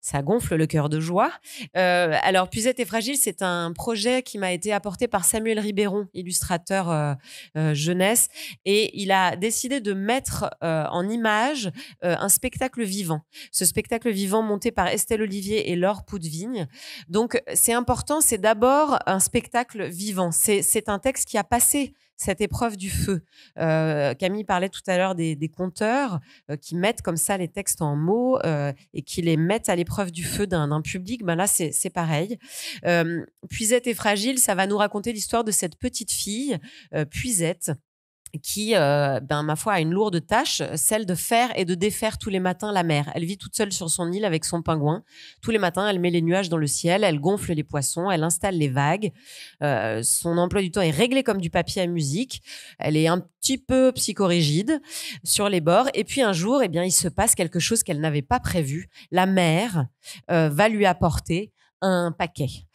ça gonfle le cœur de joie. Alors, Puisette et fragile, c'est un projet qui m'a été apporté par Samuel Ribéron, illustrateur jeunesse, et il a décidé de mettre en image un spectacle vivant. Ce spectacle vivant monté par Estelle Olivier et Laure Poudevigne. Donc, c'est important, c'est d'abord un spectacle vivant. C'est un texte qui a passé cette épreuve du feu. Camille parlait tout à l'heure des conteurs qui mettent comme ça les textes en mots et qui les mettent à l'épreuve du feu d'un public. Ben là, c'est pareil. Puisette et fragile, ça va nous raconter l'histoire de cette petite fille, Puisette, qui, ma foi, a une lourde tâche, celle de faire et de défaire tous les matins la mer. Elle vit toute seule sur son île avec son pingouin. Tous les matins, elle met les nuages dans le ciel, elle gonfle les poissons, elle installe les vagues. Son emploi du temps est réglé comme du papier à musique. Elle est un petit peu psychorigide sur les bords. Et puis un jour, il se passe quelque chose qu'elle n'avait pas prévu. La mer va lui apporter un paquet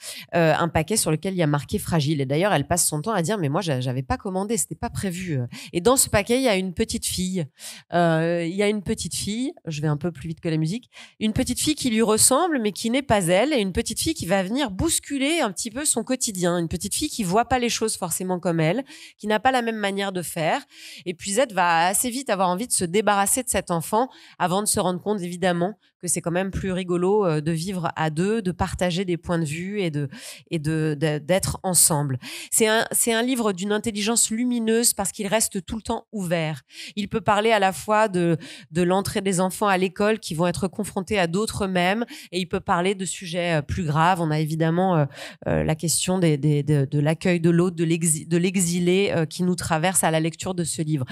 sur lequel il y a marqué fragile. Et d'ailleurs, elle passe son temps à dire mais moi j'avais pas commandé, c'était pas prévu. Et dans ce paquet, il y a une petite fille. Je vais un peu plus vite que la musique. Une petite fille qui lui ressemble mais qui n'est pas elle, et une petite fille qui va venir bousculer un petit peu son quotidien. Une petite fille qui voit pas les choses forcément comme elle, qui n'a pas la même manière de faire. Et puis Puisette va assez vite avoir envie de se débarrasser de cet enfant avant de se rendre compte évidemment que c'est quand même plus rigolo de vivre à 2, de partager des points de vue et d'être ensemble. C'est un livre d'une intelligence lumineuse parce qu'il reste tout le temps ouvert. Il peut parler à la fois de l'entrée des enfants à l'école qui vont être confrontés à d'autres eux-mêmes, et il peut parler de sujets plus graves. On a évidemment la question de l'accueil de l'autre, de l'exilé qui nous traverse à la lecture de ce livre.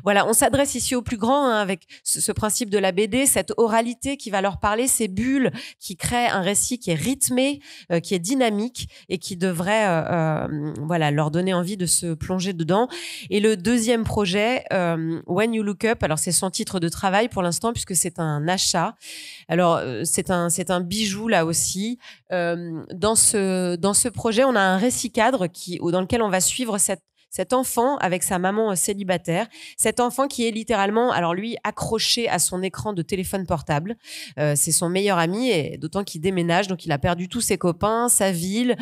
Voilà, on s'adresse ici aux plus grands avec ce principe de la BD, cette oralité qui va leur parler, ces bulles qui créent un récit qui est rythmé, qui est dynamique et qui devrait leur donner envie de se plonger dedans. Et le deuxième projet, When You Look Up, alors c'est son titre de travail pour l'instant puisque c'est un achat. Alors c'est un bijou là aussi. Dans ce projet, on a un récit cadre dans lequel on va suivre cet enfant avec sa maman célibataire, cet enfant qui est littéralement, alors lui, accroché à son écran de téléphone portable. C'est son meilleur ami, et d'autant qu'il déménage, donc il a perdu tous ses copains, sa ville,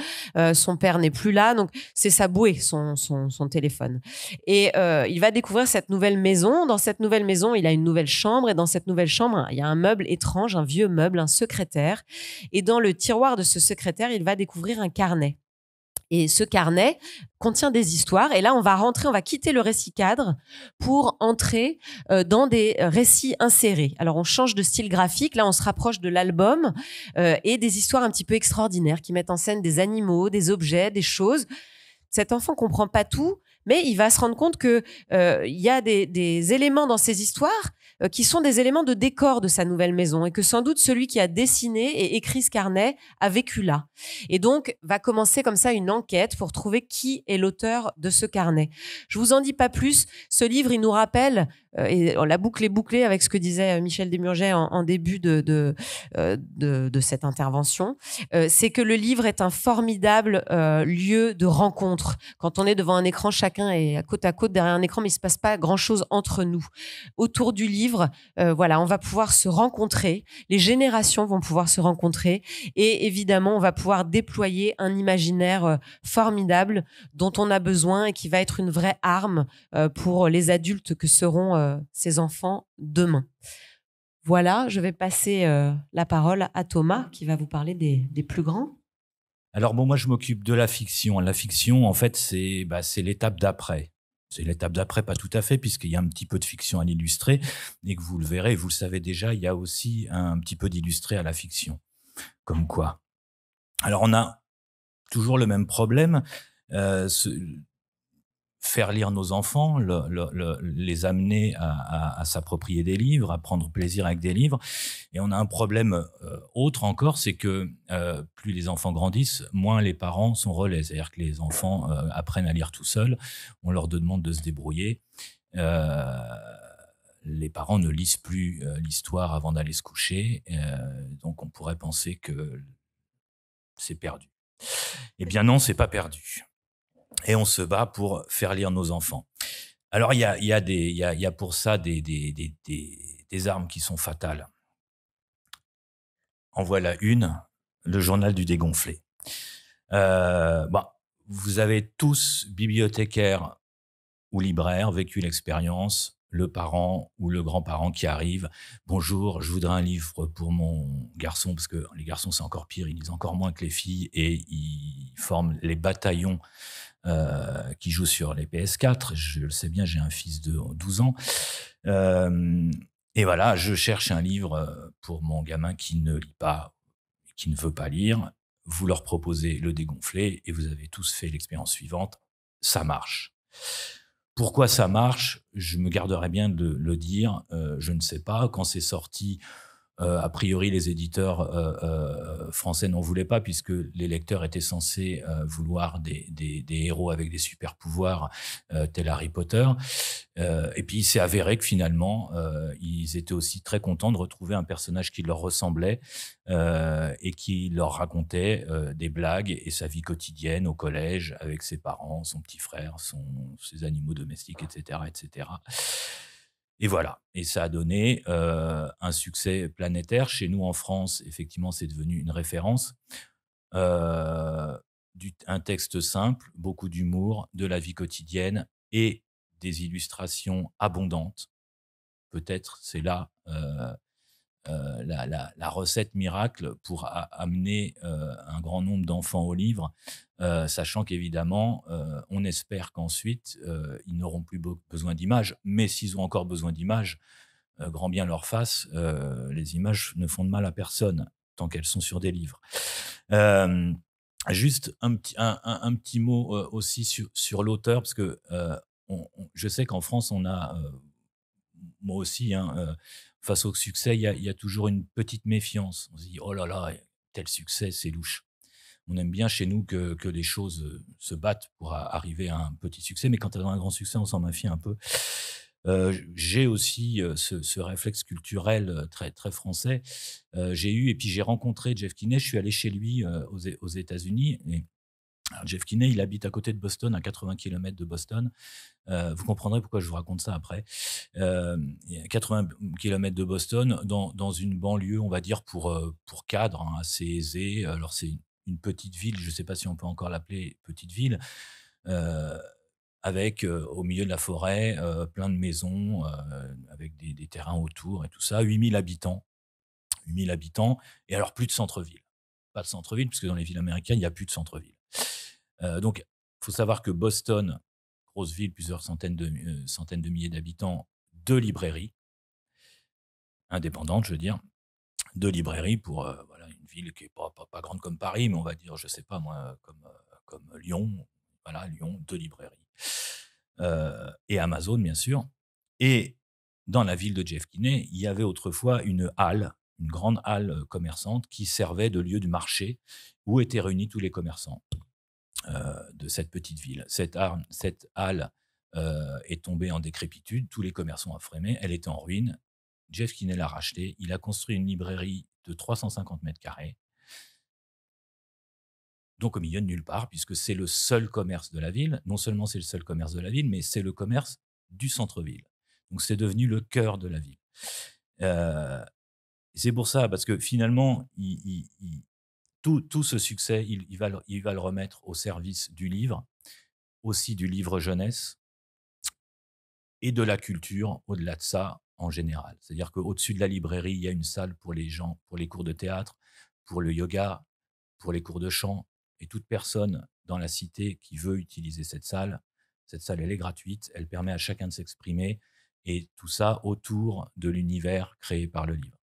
son père n'est plus là, donc c'est sa bouée, son téléphone. Et il va découvrir cette nouvelle maison. Dans cette nouvelle maison, il a une nouvelle chambre, et dans cette nouvelle chambre, il y a un meuble étrange, un vieux meuble, un secrétaire. Et dans le tiroir de ce secrétaire, il va découvrir un carnet. Et ce carnet contient des histoires. Et là, on va quitter le récit cadre pour entrer dans des récits insérés. Alors, on change de style graphique. Là, on se rapproche de l'album et des histoires un petit peu extraordinaires qui mettent en scène des animaux, des objets, des choses. Cet enfant comprend pas tout, mais il va se rendre compte que il y a des éléments dans ces histoires qui sont des éléments de décor de sa nouvelle maison, et que sans doute celui qui a dessiné et écrit ce carnet a vécu là. Et donc, va commencer comme ça une enquête pour trouver qui est l'auteur de ce carnet. Je vous en dis pas plus. Ce livre, il nous rappelle, et la boucle est bouclée avec ce que disait Michel Desmurget en début de cette intervention, c'est que le livre est un formidable lieu de rencontre. Quand on est devant un écran, chacun est à côte derrière un écran, mais il se passe pas grand-chose entre nous. Autour du livre, on va pouvoir se rencontrer, les générations vont pouvoir se rencontrer, et évidemment, on va pouvoir déployer un imaginaire formidable dont on a besoin et qui va être une vraie arme pour les adultes que seront ces enfants demain. Voilà, je vais passer la parole à Thomas qui va vous parler des plus grands. Alors bon, moi je m'occupe de la fiction. La fiction, en fait, c'est l'étape d'après. C'est l'étape d'après, pas tout à fait, puisqu'il y a un petit peu de fiction à l'illustré, et que vous le verrez, vous le savez déjà, il y a aussi un petit peu d'illustré à la fiction. Comme quoi. Alors on a toujours le même problème. faire lire nos enfants, les amener à s'approprier des livres, à prendre plaisir avec des livres. Et on a un problème autre encore, c'est que plus les enfants grandissent, moins les parents sont relais. C'est-à-dire que les enfants apprennent à lire tout seuls, on leur demande de se débrouiller. Les parents ne lisent plus l'histoire avant d'aller se coucher, donc on pourrait penser que c'est perdu. Eh bien non, c'est pas perdu. Et on se bat pour faire lire nos enfants. Alors il y a pour ça des armes qui sont fatales. En voilà une, le journal du dégonflé. Vous avez tous, bibliothécaires ou libraires, vécu l'expérience, le parent ou le grand-parent qui arrive. Bonjour, je voudrais un livre pour mon garçon, parce que les garçons, c'est encore pire, ils lisent encore moins que les filles et ils forment les bataillons qui jouent sur les PS4. Je le sais bien, j'ai un fils de 12 ans. Et voilà, je cherche un livre pour mon gamin qui ne lit pas, qui ne veut pas lire. Vous leur proposez le dégonflé et vous avez tous fait l'expérience suivante. Ça marche. Pourquoi ça marche? Je me garderai bien de le dire. Je ne sais pas. Quand c'est sorti, a priori, les éditeurs français n'en voulaient pas, puisque les lecteurs étaient censés vouloir des héros avec des super pouvoirs, tel Harry Potter. Et puis, il s'est avéré que finalement, ils étaient aussi très contents de retrouver un personnage qui leur ressemblait et qui leur racontait des blagues et sa vie quotidienne au collège avec ses parents, son petit frère, ses animaux domestiques, etc., etc. Et voilà, et ça a donné un succès planétaire. Chez nous, en France, effectivement, c'est devenu une référence. Un texte simple, beaucoup d'humour, de la vie quotidienne et des illustrations abondantes. Peut-être c'est là la recette miracle pour amener un grand nombre d'enfants au livre, sachant qu'évidemment, on espère qu'ensuite, ils n'auront plus besoin d'images, mais s'ils ont encore besoin d'images, grand bien leur fasse, les images ne font de mal à personne tant qu'elles sont sur des livres. Juste un petit mot aussi sur l'auteur, parce que je sais qu'en France, on a, moi aussi, face au succès, il y a toujours une petite méfiance. On se dit, oh là là, tel succès, c'est louche. On aime bien chez nous que les choses se battent pour arriver à un petit succès, mais quand elles ont un grand succès, on s'en méfie un peu. J'ai aussi ce réflexe culturel très, très français. Et puis j'ai rencontré Jeff Kinney, je suis allé chez lui aux États-Unis. Alors Jeff Kinney, il habite à côté de Boston, à 80 km de Boston. Vous comprendrez pourquoi je vous raconte ça après. 80 km de Boston, dans une banlieue, on va dire, pour cadres, assez aisés. Alors, c'est une petite ville, je ne sais pas si on peut encore l'appeler petite ville, avec, au milieu de la forêt, plein de maisons, avec des terrains autour et tout ça. 8000 habitants. 8000 habitants. Et alors, plus de centre-ville. Pas de centre-ville, puisque dans les villes américaines, il n'y a plus de centre-ville. Donc, il faut savoir que Boston, grosse ville, plusieurs centaines de milliers d'habitants, 2 librairies indépendantes, je veux dire, 2 librairies pour voilà, une ville qui n'est pas grande comme Paris, mais on va dire, je ne sais pas moi, comme Lyon. Voilà, Lyon, 2 librairies. Et Amazon, bien sûr. Et dans la ville de Jeff Kinney, il y avait autrefois une grande halle commerçante qui servait de lieu du marché où étaient réunis tous les commerçants de cette petite ville. Cette halle est tombée en décrépitude, tous les commerçants ont frémé, elle était en ruine. Jeff Kinney l'a rachetée, il a construit une librairie de 350 mètres carrés, donc au milieu de nulle part, puisque c'est le seul commerce de la ville. Non seulement c'est le seul commerce de la ville, mais c'est le commerce du centre-ville. Donc c'est devenu le cœur de la ville. C'est pour ça, parce que finalement, tout ce succès, il va le remettre au service du livre, aussi du livre jeunesse et de la culture au-delà de ça en général. C'est-à-dire qu'au-dessus de la librairie, il y a une salle pour les gens, pour les cours de théâtre, pour le yoga, pour les cours de chant. Et toute personne dans la cité qui veut utiliser cette salle, elle est gratuite, elle permet à chacun de s'exprimer et tout ça autour de l'univers créé par le livre.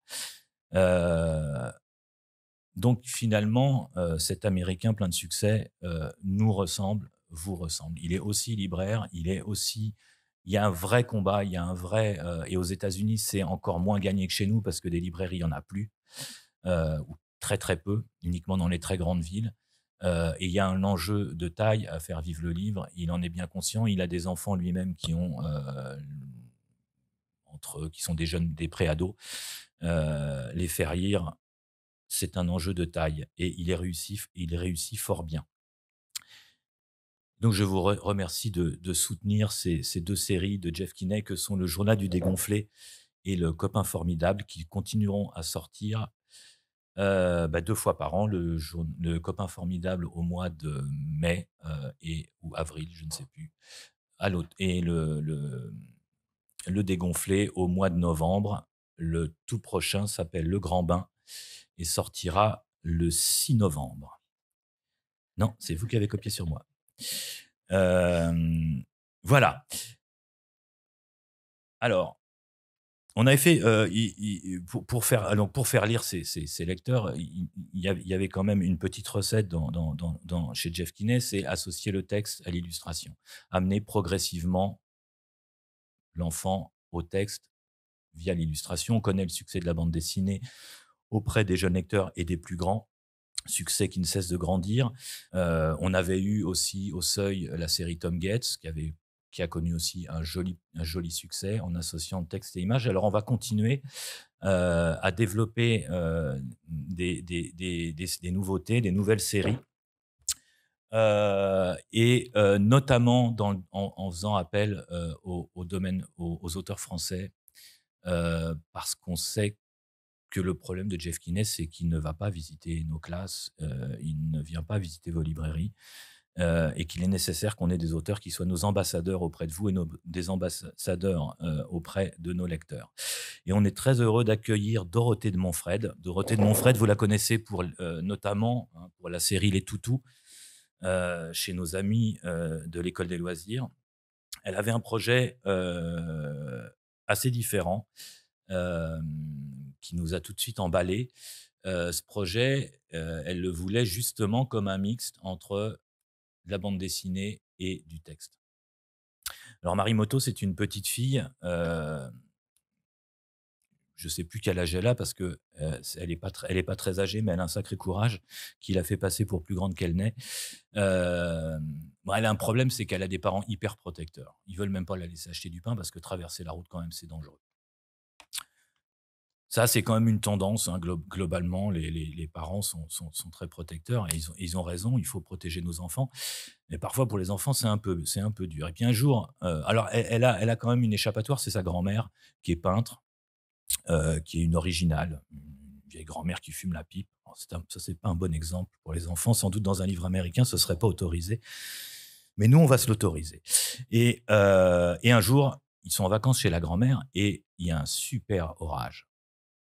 Donc finalement, cet Américain plein de succès nous ressemble vous ressemble. Il est aussi libraire, il y a un vrai combat, il y a un vrai... et aux États-Unis, c'est encore moins gagné que chez nous parce que des librairies, il n'y en a plus, ou très très peu, uniquement dans les très grandes villes. Et il y a un enjeu de taille à faire vivre le livre. Il en est bien conscient. Il a des enfants lui-même qui sont des jeunes, des préados. Les faire lire, c'est un enjeu de taille et il réussit fort bien. Donc je vous remercie de soutenir ces deux séries de Jeff Kinney que sont le Journal du dégonflé et le Copain formidable, qui continueront à sortir 2 fois par an, le Copain formidable au mois de mai ou avril, je ne sais plus, et le dégonflé au mois de novembre. Le tout prochain s'appelle Le Grand Bain et sortira le 6 novembre. Non, c'est vous qui avez copié sur moi. Voilà. Alors, on avait fait, pour faire lire ces lecteurs, il y avait quand même une petite recette chez Jeff Kinney, c'est associer le texte à l'illustration. Amener progressivement l'enfant au texte via l'illustration. On connaît le succès de la bande dessinée auprès des jeunes lecteurs et des plus grands, succès qui ne cesse de grandir. On avait eu aussi au Seuil la série Tom Gates, qui a connu aussi un joli succès en associant texte et image. Alors on va continuer à développer des nouveautés, des nouvelles séries, et notamment en faisant appel aux auteurs français, parce qu'on sait que le problème de Jeff Kinney, c'est qu'il ne va pas visiter nos classes, il ne vient pas visiter vos librairies, et qu'il est nécessaire qu'on ait des auteurs qui soient nos ambassadeurs auprès de vous et des ambassadeurs auprès de nos lecteurs. Et on est très heureux d'accueillir Dorothée de Montfred. Dorothée de Montfred, vous la connaissez notamment pour la série Les Toutous, chez nos amis de l'École des loisirs. Elle avait un projet assez différent, qui nous a tout de suite emballés. Ce projet, elle le voulait justement comme un mixte entre de la bande dessinée et du texte. Alors Marimoto, c'est une petite fille, je ne sais plus quel âge elle a parce que elle est pas très âgée, mais elle a un sacré courage qui l'a fait passer pour plus grande qu'elle n'est. Elle a un problème, c'est qu'elle a des parents hyper protecteurs. Ils veulent même pas la laisser acheter du pain parce que traverser la route, quand même, c'est dangereux. Ça, c'est quand même une tendance, hein, globalement. Les parents sont très protecteurs et ils ont raison. Il faut protéger nos enfants. Mais parfois, pour les enfants, c'est un peu dur. Et puis un jour, alors elle a quand même une échappatoire. C'est sa grand-mère qui est peintre, qui est une originale, une vieille grand-mère qui fume la pipe. Alors, ça, c'est pas un bon exemple pour les enfants. Sans doute dans un livre américain, ce serait pas autorisé. Mais nous, on va se l'autoriser. Et un jour, ils sont en vacances chez la grand-mère et il y a un super orage.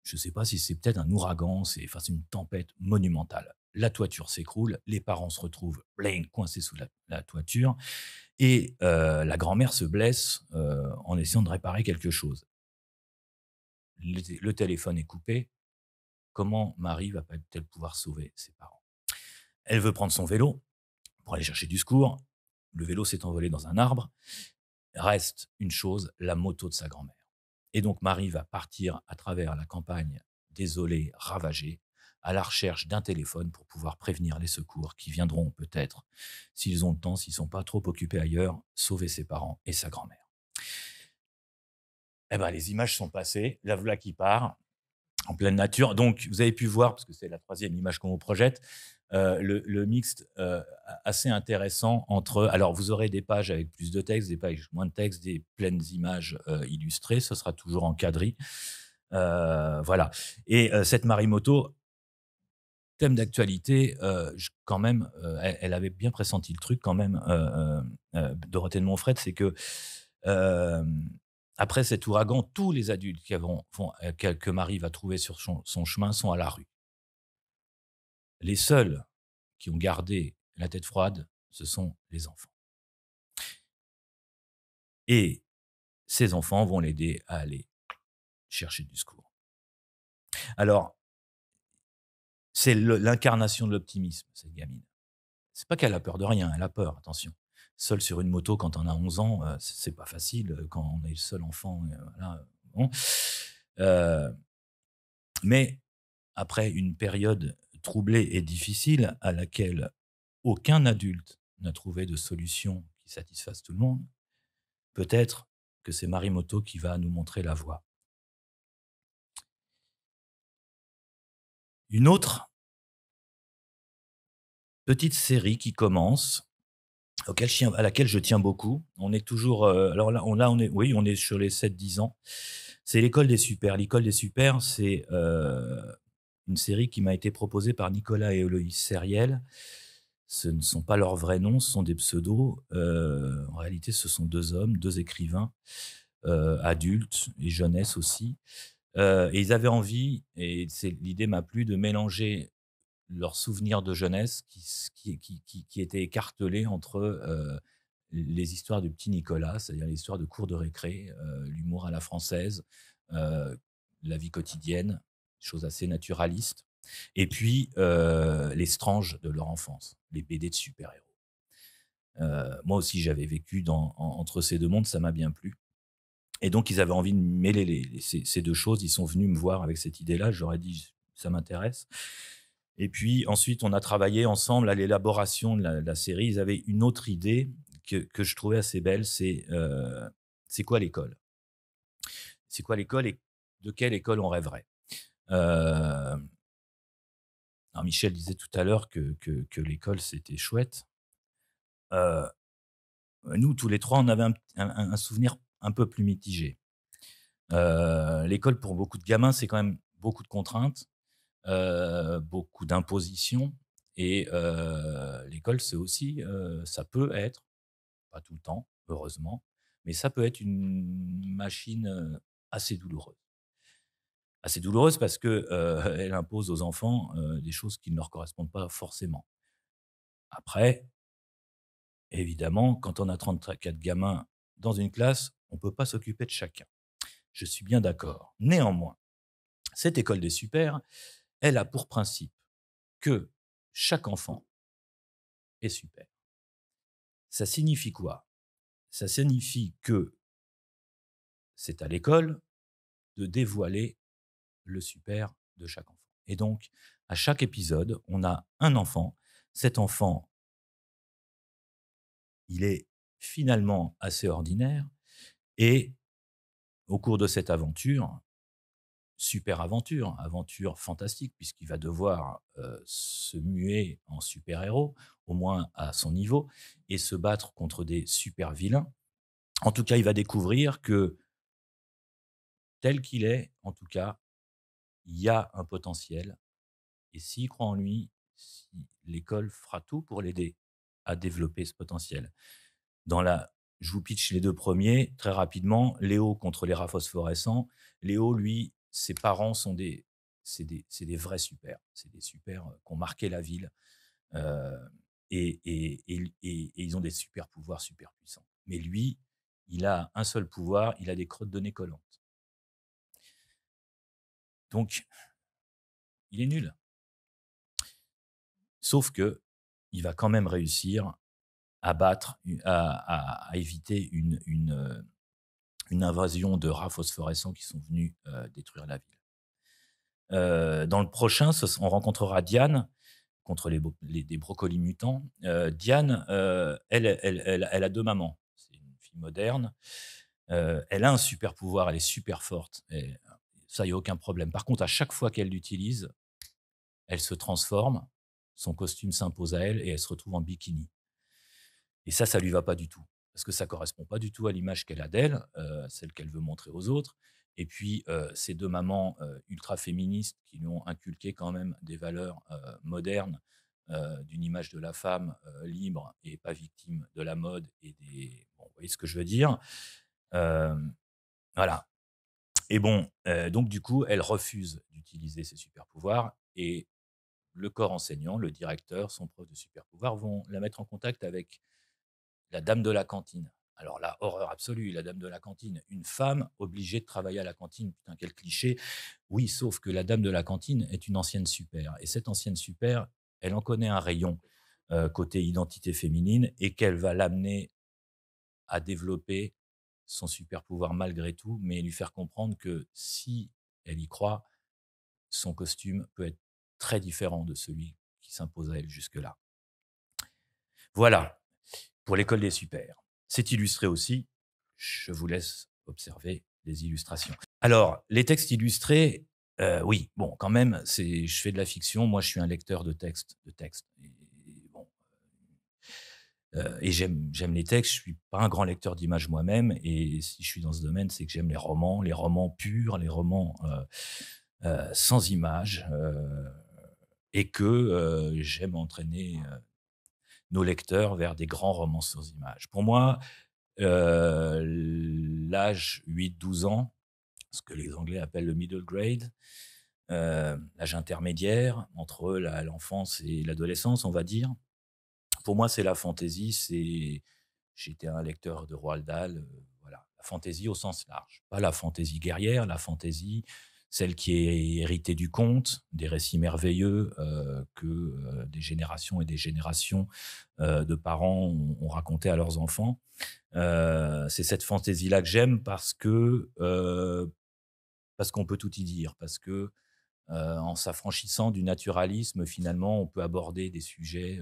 Je ne sais pas si c'est peut-être un ouragan, c'est une tempête monumentale. La toiture s'écroule, les parents se retrouvent coincés sous la toiture et la grand-mère se blesse en essayant de réparer quelque chose. Le téléphone est coupé. Comment Marie va-t-elle pouvoir sauver ses parents? Elle veut prendre son vélo pour aller chercher du secours. Le vélo s'est envolé dans un arbre. Reste une chose, la moto de sa grand-mère. Et donc, Marie va partir à travers la campagne désolée, ravagée, à la recherche d'un téléphone pour pouvoir prévenir les secours qui viendront peut-être, s'ils ont le temps, s'ils ne sont pas trop occupés ailleurs, sauver ses parents et sa grand-mère. Eh ben, les images sont passées, la voilà qui part, en pleine nature. Donc, vous avez pu voir, parce que c'est la 3e image qu'on vous projette, le mixte assez intéressant entre... Alors, vous aurez des pages avec plus de texte, des pages avec moins de texte, des pleines images illustrées. Ce sera toujours en quadrille. Voilà. Et cette Marimoto, thème d'actualité, quand même, elle avait bien pressenti le truc quand même, Dorothée de Montfred, c'est que après cet ouragan, tous les adultes que Marie va trouver sur son chemin sont à la rue. Les seuls qui ont gardé la tête froide, ce sont les enfants. Et ces enfants vont l'aider à aller chercher du secours. Alors, c'est l'incarnation de l'optimisme, cette gamine. C'est pas qu'elle a peur de rien, elle a peur, attention. seul sur une moto quand on a 11 ans, c'est pas facile quand on est le seul enfant. Voilà, bon. Mais après une période troublée et difficile à laquelle aucun adulte n'a trouvé de solution qui satisfasse tout le monde, peut-être que c'est Marimoto qui va nous montrer la voie. Une autre petite série qui commence, à laquelle je tiens beaucoup. On est toujours, alors là, on est sur les 7-10 ans. C'est L'école des super. L'école des super, c'est une série qui m'a été proposée par Nicolas et Héloïse Sériel. Ce ne sont pas leurs vrais noms, ce sont des pseudos. En réalité, ce sont 2 hommes, 2 écrivains, adultes et jeunesse aussi. Et ils avaient envie, et l'idée m'a plu, de mélanger leurs souvenirs de jeunesse qui étaient écartelés entre les histoires du petit Nicolas, c'est-à-dire l'histoire de cours de récré, l'humour à la française, la vie quotidienne, choses assez naturalistes, et puis les Strange de leur enfance, les BD de super-héros. Moi aussi, j'avais vécu entre ces 2 mondes, ça m'a bien plu. Et donc, ils avaient envie de mêler ces 2 choses. Ils sont venus me voir avec cette idée-là. J'aurais dit, ça m'intéresse. Et puis ensuite, on a travaillé ensemble à l'élaboration de la série. Ils avaient une autre idée que je trouvais assez belle, c'est quoi l'école ? C'est quoi l'école et de quelle école on rêverait ? Alors Michel disait tout à l'heure que l'école, c'était chouette. Nous, tous les 3, on avait un souvenir un peu plus mitigé. L'école, pour beaucoup de gamins, c'est quand même beaucoup de contraintes, beaucoup d'impositions. Et l'école, c'est aussi, ça peut être, pas tout le temps, heureusement, mais ça peut être une machine assez douloureuse. Assez douloureuse parce qu'elle impose aux enfants des choses qui ne leur correspondent pas forcément. Après, évidemment, quand on a 34 gamins dans une classe, on ne peut pas s'occuper de chacun. Je suis bien d'accord. Néanmoins, cette école des super, elle a pour principe que chaque enfant est super. Ça signifie quoi ? Ça signifie que c'est à l'école de dévoiler le super de chaque enfant. Et donc, à chaque épisode, on a un enfant. Cet enfant, il est finalement assez ordinaire. Et au cours de cette aventure, super aventure fantastique, puisqu'il va devoir se muer en super-héros, au moins à son niveau, et se battre contre des super vilains. En tout cas, il va découvrir que, tel qu'il est, en tout cas, il y a un potentiel. Et s'il croit en lui, l'école fera tout pour l'aider à développer ce potentiel. Je vous pitch les 2 premiers, très rapidement. Léo contre les rats phosphorescents. Léo, lui, ses parents sont des vrais super. C'est des super qui ont marqué la ville. Et ils ont des super pouvoirs super puissants. Mais lui, il a un seul pouvoir, il a des crottes de nez collantes. Donc, il est nul. Sauf que il va quand même réussir à éviter une invasion de rats phosphorescents qui sont venus détruire la ville. Dans le prochain, on rencontrera Diane contre des brocolis mutants. Diane, elle a 2 mamans. C'est une fille moderne. Elle a un super pouvoir, elle est super forte. Et ça, il n'y a aucun problème. Par contre, à chaque fois qu'elle l'utilise, elle se transforme, son costume s'impose à elle et elle se retrouve en bikini. Et ça lui va pas du tout, parce que ça correspond pas du tout à l'image qu'elle a d'elle, celle qu'elle veut montrer aux autres. Et puis, ces 2 mamans ultra féministes qui lui ont inculqué quand même des valeurs modernes, d'une image de la femme libre et pas victime de la mode bon, vous voyez ce que je veux dire. Voilà. Et bon, donc du coup, elle refuse d'utiliser ses super pouvoirs et le corps enseignant, le directeur, son prof de super pouvoir vont la mettre en contact avec la dame de la cantine. Alors là, horreur absolue, la dame de la cantine. Une femme obligée de travailler à la cantine. Putain, quel cliché. Oui, sauf que la dame de la cantine est une ancienne super. Et cette ancienne super, elle en connaît un rayon. côté identité féminine, et qu'elle va l'amener à développer son super pouvoir malgré tout, mais lui faire comprendre que si elle y croit, son costume peut être très différent de celui qui s'impose à elle jusque-là. Voilà, pour l'école des super. C'est illustré aussi. Je vous laisse observer les illustrations. Alors, les textes illustrés, oui, bon, quand même, je fais de la fiction. Moi, je suis un lecteur de textes. Et j'aime les textes. Je suis pas un grand lecteur d'images moi-même. Et si je suis dans ce domaine, c'est que j'aime les romans purs, les romans sans images, et que j'aime entraîner nos lecteurs vers des grands romans sans images. Pour moi, l'âge 8-12 ans, ce que les Anglais appellent le middle grade, l'âge intermédiaire entre l'enfance et l'adolescence, on va dire. Pour moi, c'est la fantaisie. J'étais un lecteur de Roald Dahl. Voilà, la fantaisie au sens large. Pas la fantaisie guerrière, la fantaisie, celle qui est héritée du conte, des récits merveilleux que des générations et des générations de parents ont raconté à leurs enfants. C'est cette fantaisie-là que j'aime parce qu'on peut tout y dire, parce que en s'affranchissant du naturalisme, finalement, on peut aborder des sujets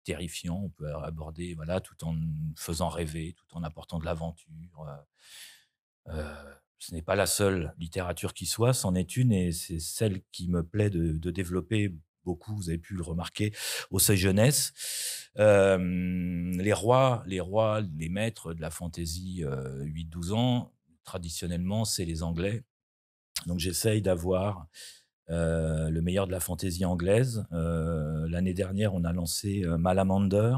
terrifiants, on peut aborder, voilà, tout en faisant rêver, tout en apportant de l'aventure. Ce n'est pas la seule littérature qui soit, c'en est une, et c'est celle qui me plaît de développer beaucoup, vous avez pu le remarquer, au Seuil Jeunesse. Les rois, les maîtres de la fantaisie 8-12 ans, traditionnellement, c'est les Anglais. Donc j'essaye d'avoir le meilleur de la fantaisie anglaise. L'année dernière, on a lancé Malamander.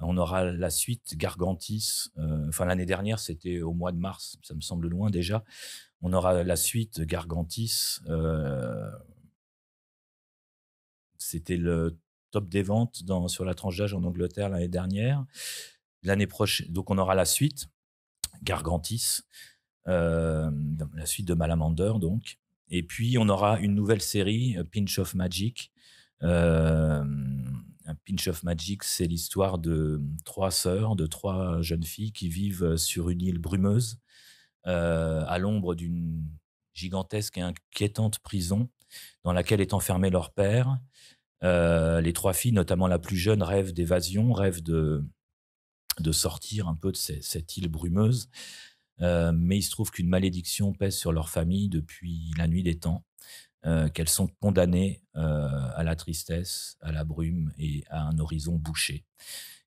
On aura la suite Gargantis. Enfin, l'année dernière, c'était au mois de mars. Ça me semble loin déjà. On aura la suite Gargantis. C'était le top des ventes sur la tranche d'âge en Angleterre l'année dernière. L'année prochaine, donc on aura la suite Gargantis, la suite de Malamander, donc. Et puis, on aura une nouvelle série, Pinch of Magic. Un Pinch of Magic, c'est l'histoire de 3 sœurs, de 3 jeunes filles qui vivent sur une île brumeuse, à l'ombre d'une gigantesque et inquiétante prison dans laquelle est enfermé leur père. Les 3 filles, notamment la plus jeune, rêvent d'évasion, rêvent de sortir un peu de cette île brumeuse. Mais il se trouve qu'une malédiction pèse sur leur famille depuis la nuit des temps, qu'elles sont condamnées à la tristesse, à la brume et à un horizon bouché.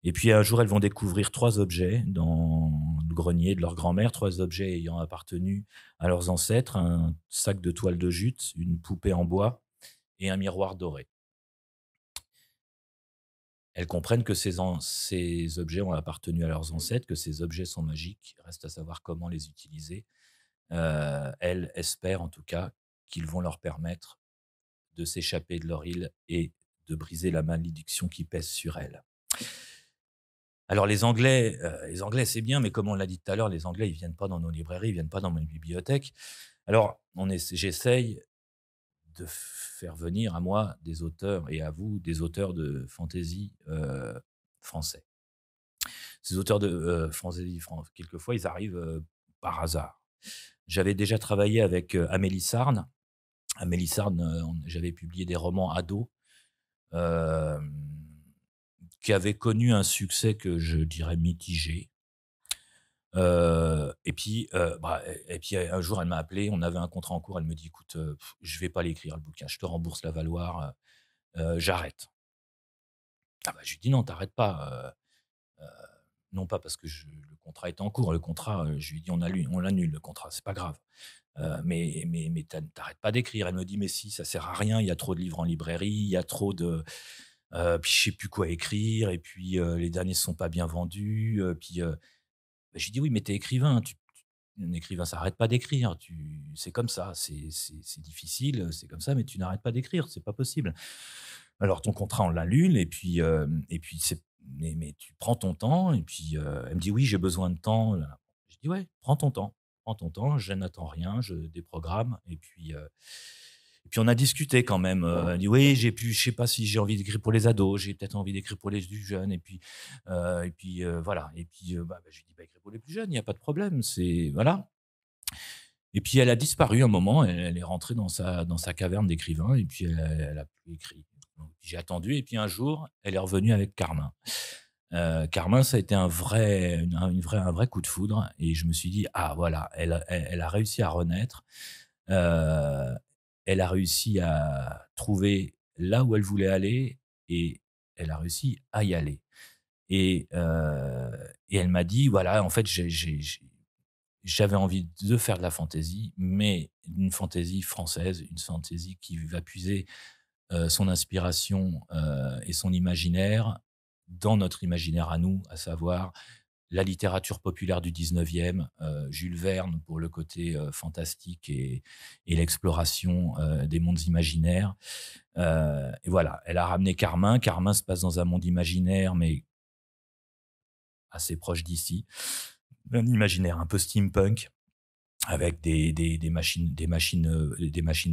Et puis un jour, elles vont découvrir 3 objets dans le grenier de leur grand-mère, 3 objets ayant appartenu à leurs ancêtres: un sac de toile de jute, une poupée en bois et un miroir doré. Elles comprennent que ces objets ont appartenu à leurs ancêtres, que ces objets sont magiques. Il reste à savoir comment les utiliser. Elles espèrent en tout cas qu'ils vont leur permettre de s'échapper de leur île et de briser la malédiction qui pèse sur elles. Alors les Anglais, c'est bien, mais comme on l'a dit tout à l'heure, les Anglais, ils viennent pas dans nos librairies, ils viennent pas dans nos bibliothèques. Alors j'essaye de faire venir à moi des auteurs, et à vous des auteurs de fantasy français. Ces auteurs de fantasy, quelquefois, ils arrivent par hasard. J'avais déjà travaillé avec Amélie Sarne. Amélie Sarne, j'avais publié des romans ados qui avaient connu un succès que je dirais mitigé. Et puis un jour, elle m'a appelé, on avait un contrat en cours, elle me dit: «Écoute, je vais pas l'écrire le bouquin, je te rembourse la Valoir, j'arrête». Ah bah, je lui dis: «Non, t'arrêtes pas». Non pas parce que le contrat est en cours, le contrat, je lui dis: «On l'annule le contrat, c'est pas grave. Mais t'arrêtes pas d'écrire». Elle me dit: «Mais si, ça sert à rien, il y a trop de livres en librairie, il y a trop de puis je sais plus quoi écrire, et puis les derniers sont pas bien vendus, puis». Bah, je lui dis: «Oui, mais tu es écrivain, un écrivain, ça arrête pas d'écrire, c'est comme ça, c'est difficile, c'est comme ça, mais tu n'arrêtes pas d'écrire, c'est pas possible. Alors ton contrat, on l'annule, et puis mais tu prends ton temps». Et puis elle me dit: «Oui, j'ai besoin de temps». Je dis: «Ouais, prends ton temps, je n'attends rien, je déprogramme». Et puis Et puis on a discuté quand même. Elle dit oui, je sais pas si j'ai envie d'écrire pour les ados, j'ai peut-être envie d'écrire pour les plus jeunes. Et puis voilà. Et puis je lui dis écrire pour les plus jeunes, il n'y a pas de problème. C'est voilà. Et puis elle a disparu un moment. Elle est rentrée dans sa caverne d'écrivain et puis elle a plus écrit. Donc, j'ai attendu et puis un jour, elle est revenue avec Carmin. Carmin, ça a été un vrai coup de foudre et je me suis dit ah voilà, elle a réussi à renaître. Elle a réussi à trouver là où elle voulait aller et elle a réussi à y aller. Et elle m'a dit voilà, en fait, j'avais envie de faire de la fantaisie, mais une fantaisie française, une fantaisie qui va puiser son inspiration et son imaginaire dans notre imaginaire à nous, à savoir la littérature populaire du 19e, Jules Verne pour le côté fantastique et l'exploration des mondes imaginaires. Et voilà, elle a ramené Carmin. Carmin se passe dans un monde imaginaire, mais assez proche d'ici. Un imaginaire un peu steampunk, avec des machines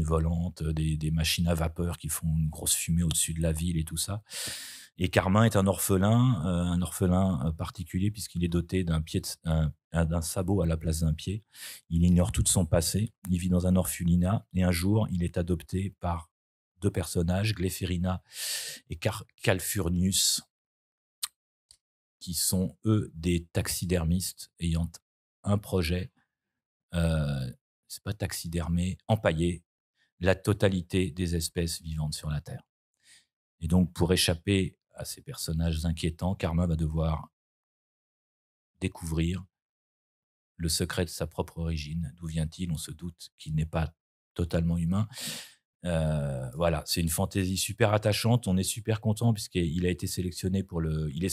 volantes, des machines à vapeur qui font une grosse fumée au-dessus de la ville et tout ça. Et Carmin est un orphelin particulier puisqu'il est doté d'un sabot à la place d'un pied. Il ignore tout de son passé. Il vit dans un orphelinat et un jour, il est adopté par 2 personnages, Gléphérinna et Calphurnius, qui sont eux des taxidermistes ayant un projet. C'est pas taxidermer, empailler la totalité des espèces vivantes sur la Terre. Et donc, pour échapper à ces personnages inquiétants, Carmin va devoir découvrir le secret de sa propre origine. D'où vient-il? On se doute qu'il n'est pas totalement humain. Voilà, c'est une fantaisie super attachante. On est super content puisqu'il a été sélectionné pour il est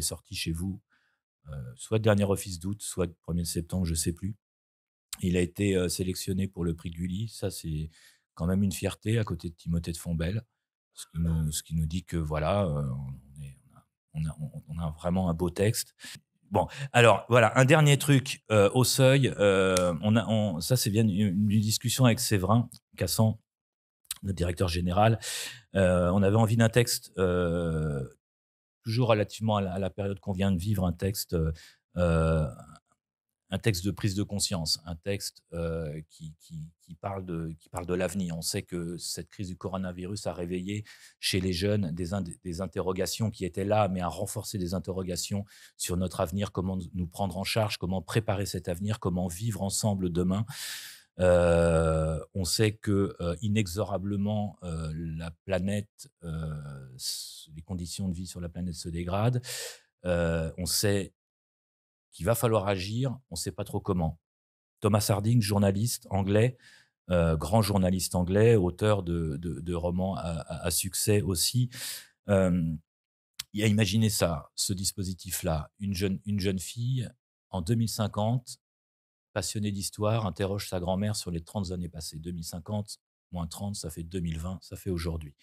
sorti chez vous, soit le dernier office d'août, soit le 1er septembre, je sais plus. Il a été sélectionné pour le prix Gulli. Ça, c'est quand même une fierté à côté de Timothée de Fontbelle. Ce qui nous dit que voilà, on a vraiment un beau texte. Bon, alors voilà, un dernier truc au Seuil. Ça, c'est bien une discussion avec Séverin Cassan, notre directeur général. On avait envie d'un texte, toujours relativement à la période qu'on vient de vivre, un texte de prise de conscience, un texte qui parle de l'avenir. On sait que cette crise du coronavirus a réveillé chez les jeunes des interrogations qui étaient là, mais a renforcé des interrogations sur notre avenir, comment nous prendre en charge, comment préparer cet avenir, comment vivre ensemble demain. On sait que inexorablement la planète, les conditions de vie sur la planète se dégradent. On sait qu'il va falloir agir, on ne sait pas trop comment. Thomas Harding, journaliste anglais, grand journaliste anglais, auteur de romans à succès aussi, il a imaginé ce dispositif-là. Une jeune fille, en 2050, passionnée d'histoire, interroge sa grand-mère sur les 30 années passées. 2050, moins 30, ça fait 2020, ça fait aujourd'hui.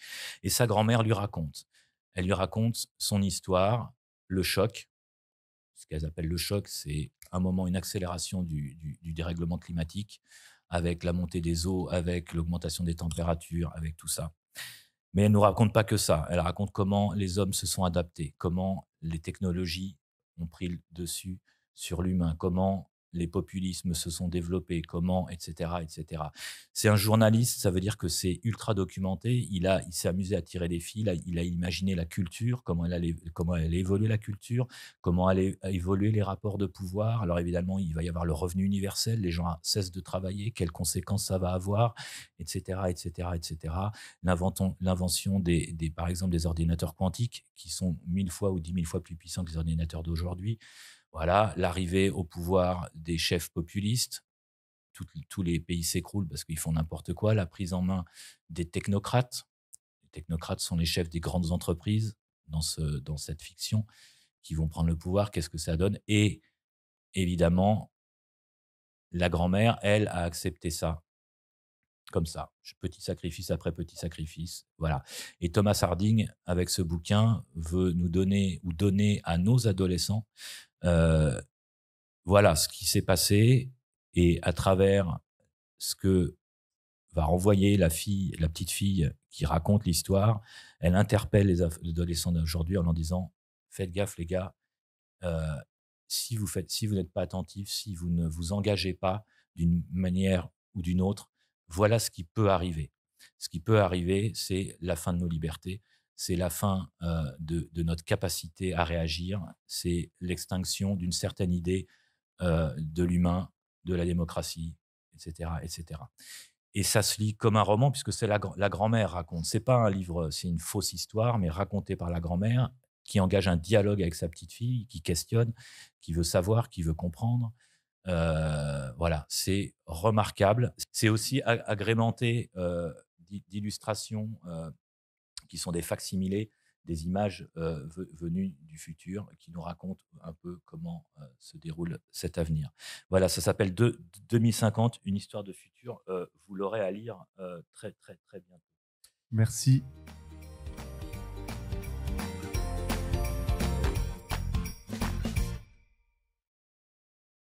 Et sa grand-mère lui raconte. Elle lui raconte son histoire, le choc. Ce qu'elles appellent le choc, c'est un moment, une accélération du dérèglement climatique, avec la montée des eaux, avec l'augmentation des températures, avec tout ça. Mais elle ne nous raconte pas que ça. Elle raconte comment les hommes se sont adaptés, comment les technologies ont pris le dessus sur l'humain, comment les populismes se sont développés, comment, etc., etc. C'est un journaliste, ça veut dire que c'est ultra documenté. Il s'est amusé à tirer les fils, il a imaginé la culture, comment elle allait évoluer la culture, comment allaient évoluer les rapports de pouvoir. Alors évidemment, il va y avoir le revenu universel, les gens cessent de travailler, quelles conséquences ça va avoir, etc., etc., etc. L'invention par exemple, des ordinateurs quantiques qui sont 1000 fois ou 10 000 fois plus puissants que les ordinateurs d'aujourd'hui. Voilà, l'arrivée au pouvoir des chefs populistes. Tous les pays s'écroulent parce qu'ils font n'importe quoi. La prise en main des technocrates. Les technocrates sont les chefs des grandes entreprises dans cette fiction qui vont prendre le pouvoir. Qu'est-ce que ça donne? Et évidemment, la grand-mère, elle, a accepté ça. Comme ça, petit sacrifice après petit sacrifice. Voilà. Et Thomas Harding, avec ce bouquin, veut nous donner à nos adolescents voilà ce qui s'est passé et à travers ce que va renvoyer la petite fille qui raconte l'histoire. Elle interpelle les adolescents d'aujourd'hui en leur disant « Faites gaffe les gars, si vous n'êtes pas attentifs, si vous ne vous engagez pas d'une manière ou d'une autre, voilà ce qui peut arriver. Ce qui peut arriver, c'est la fin de nos libertés, c'est la fin de notre capacité à réagir, c'est l'extinction d'une certaine idée de l'humain, de la démocratie, etc., etc. » Et ça se lit comme un roman, puisque c'est la grand-mère raconte. C'est pas un livre, c'est une fausse histoire, mais racontée par la grand-mère, qui engage un dialogue avec sa petite fille, qui questionne, qui veut savoir, qui veut comprendre. Voilà, c'est remarquable. C'est aussi agrémenté d'illustrations qui sont des facsimilés, des images venues du futur, qui nous racontent un peu comment se déroule cet avenir. Voilà, ça s'appelle 2050, une histoire de futur. Vous l'aurez à lire très, très, très bientôt. Merci.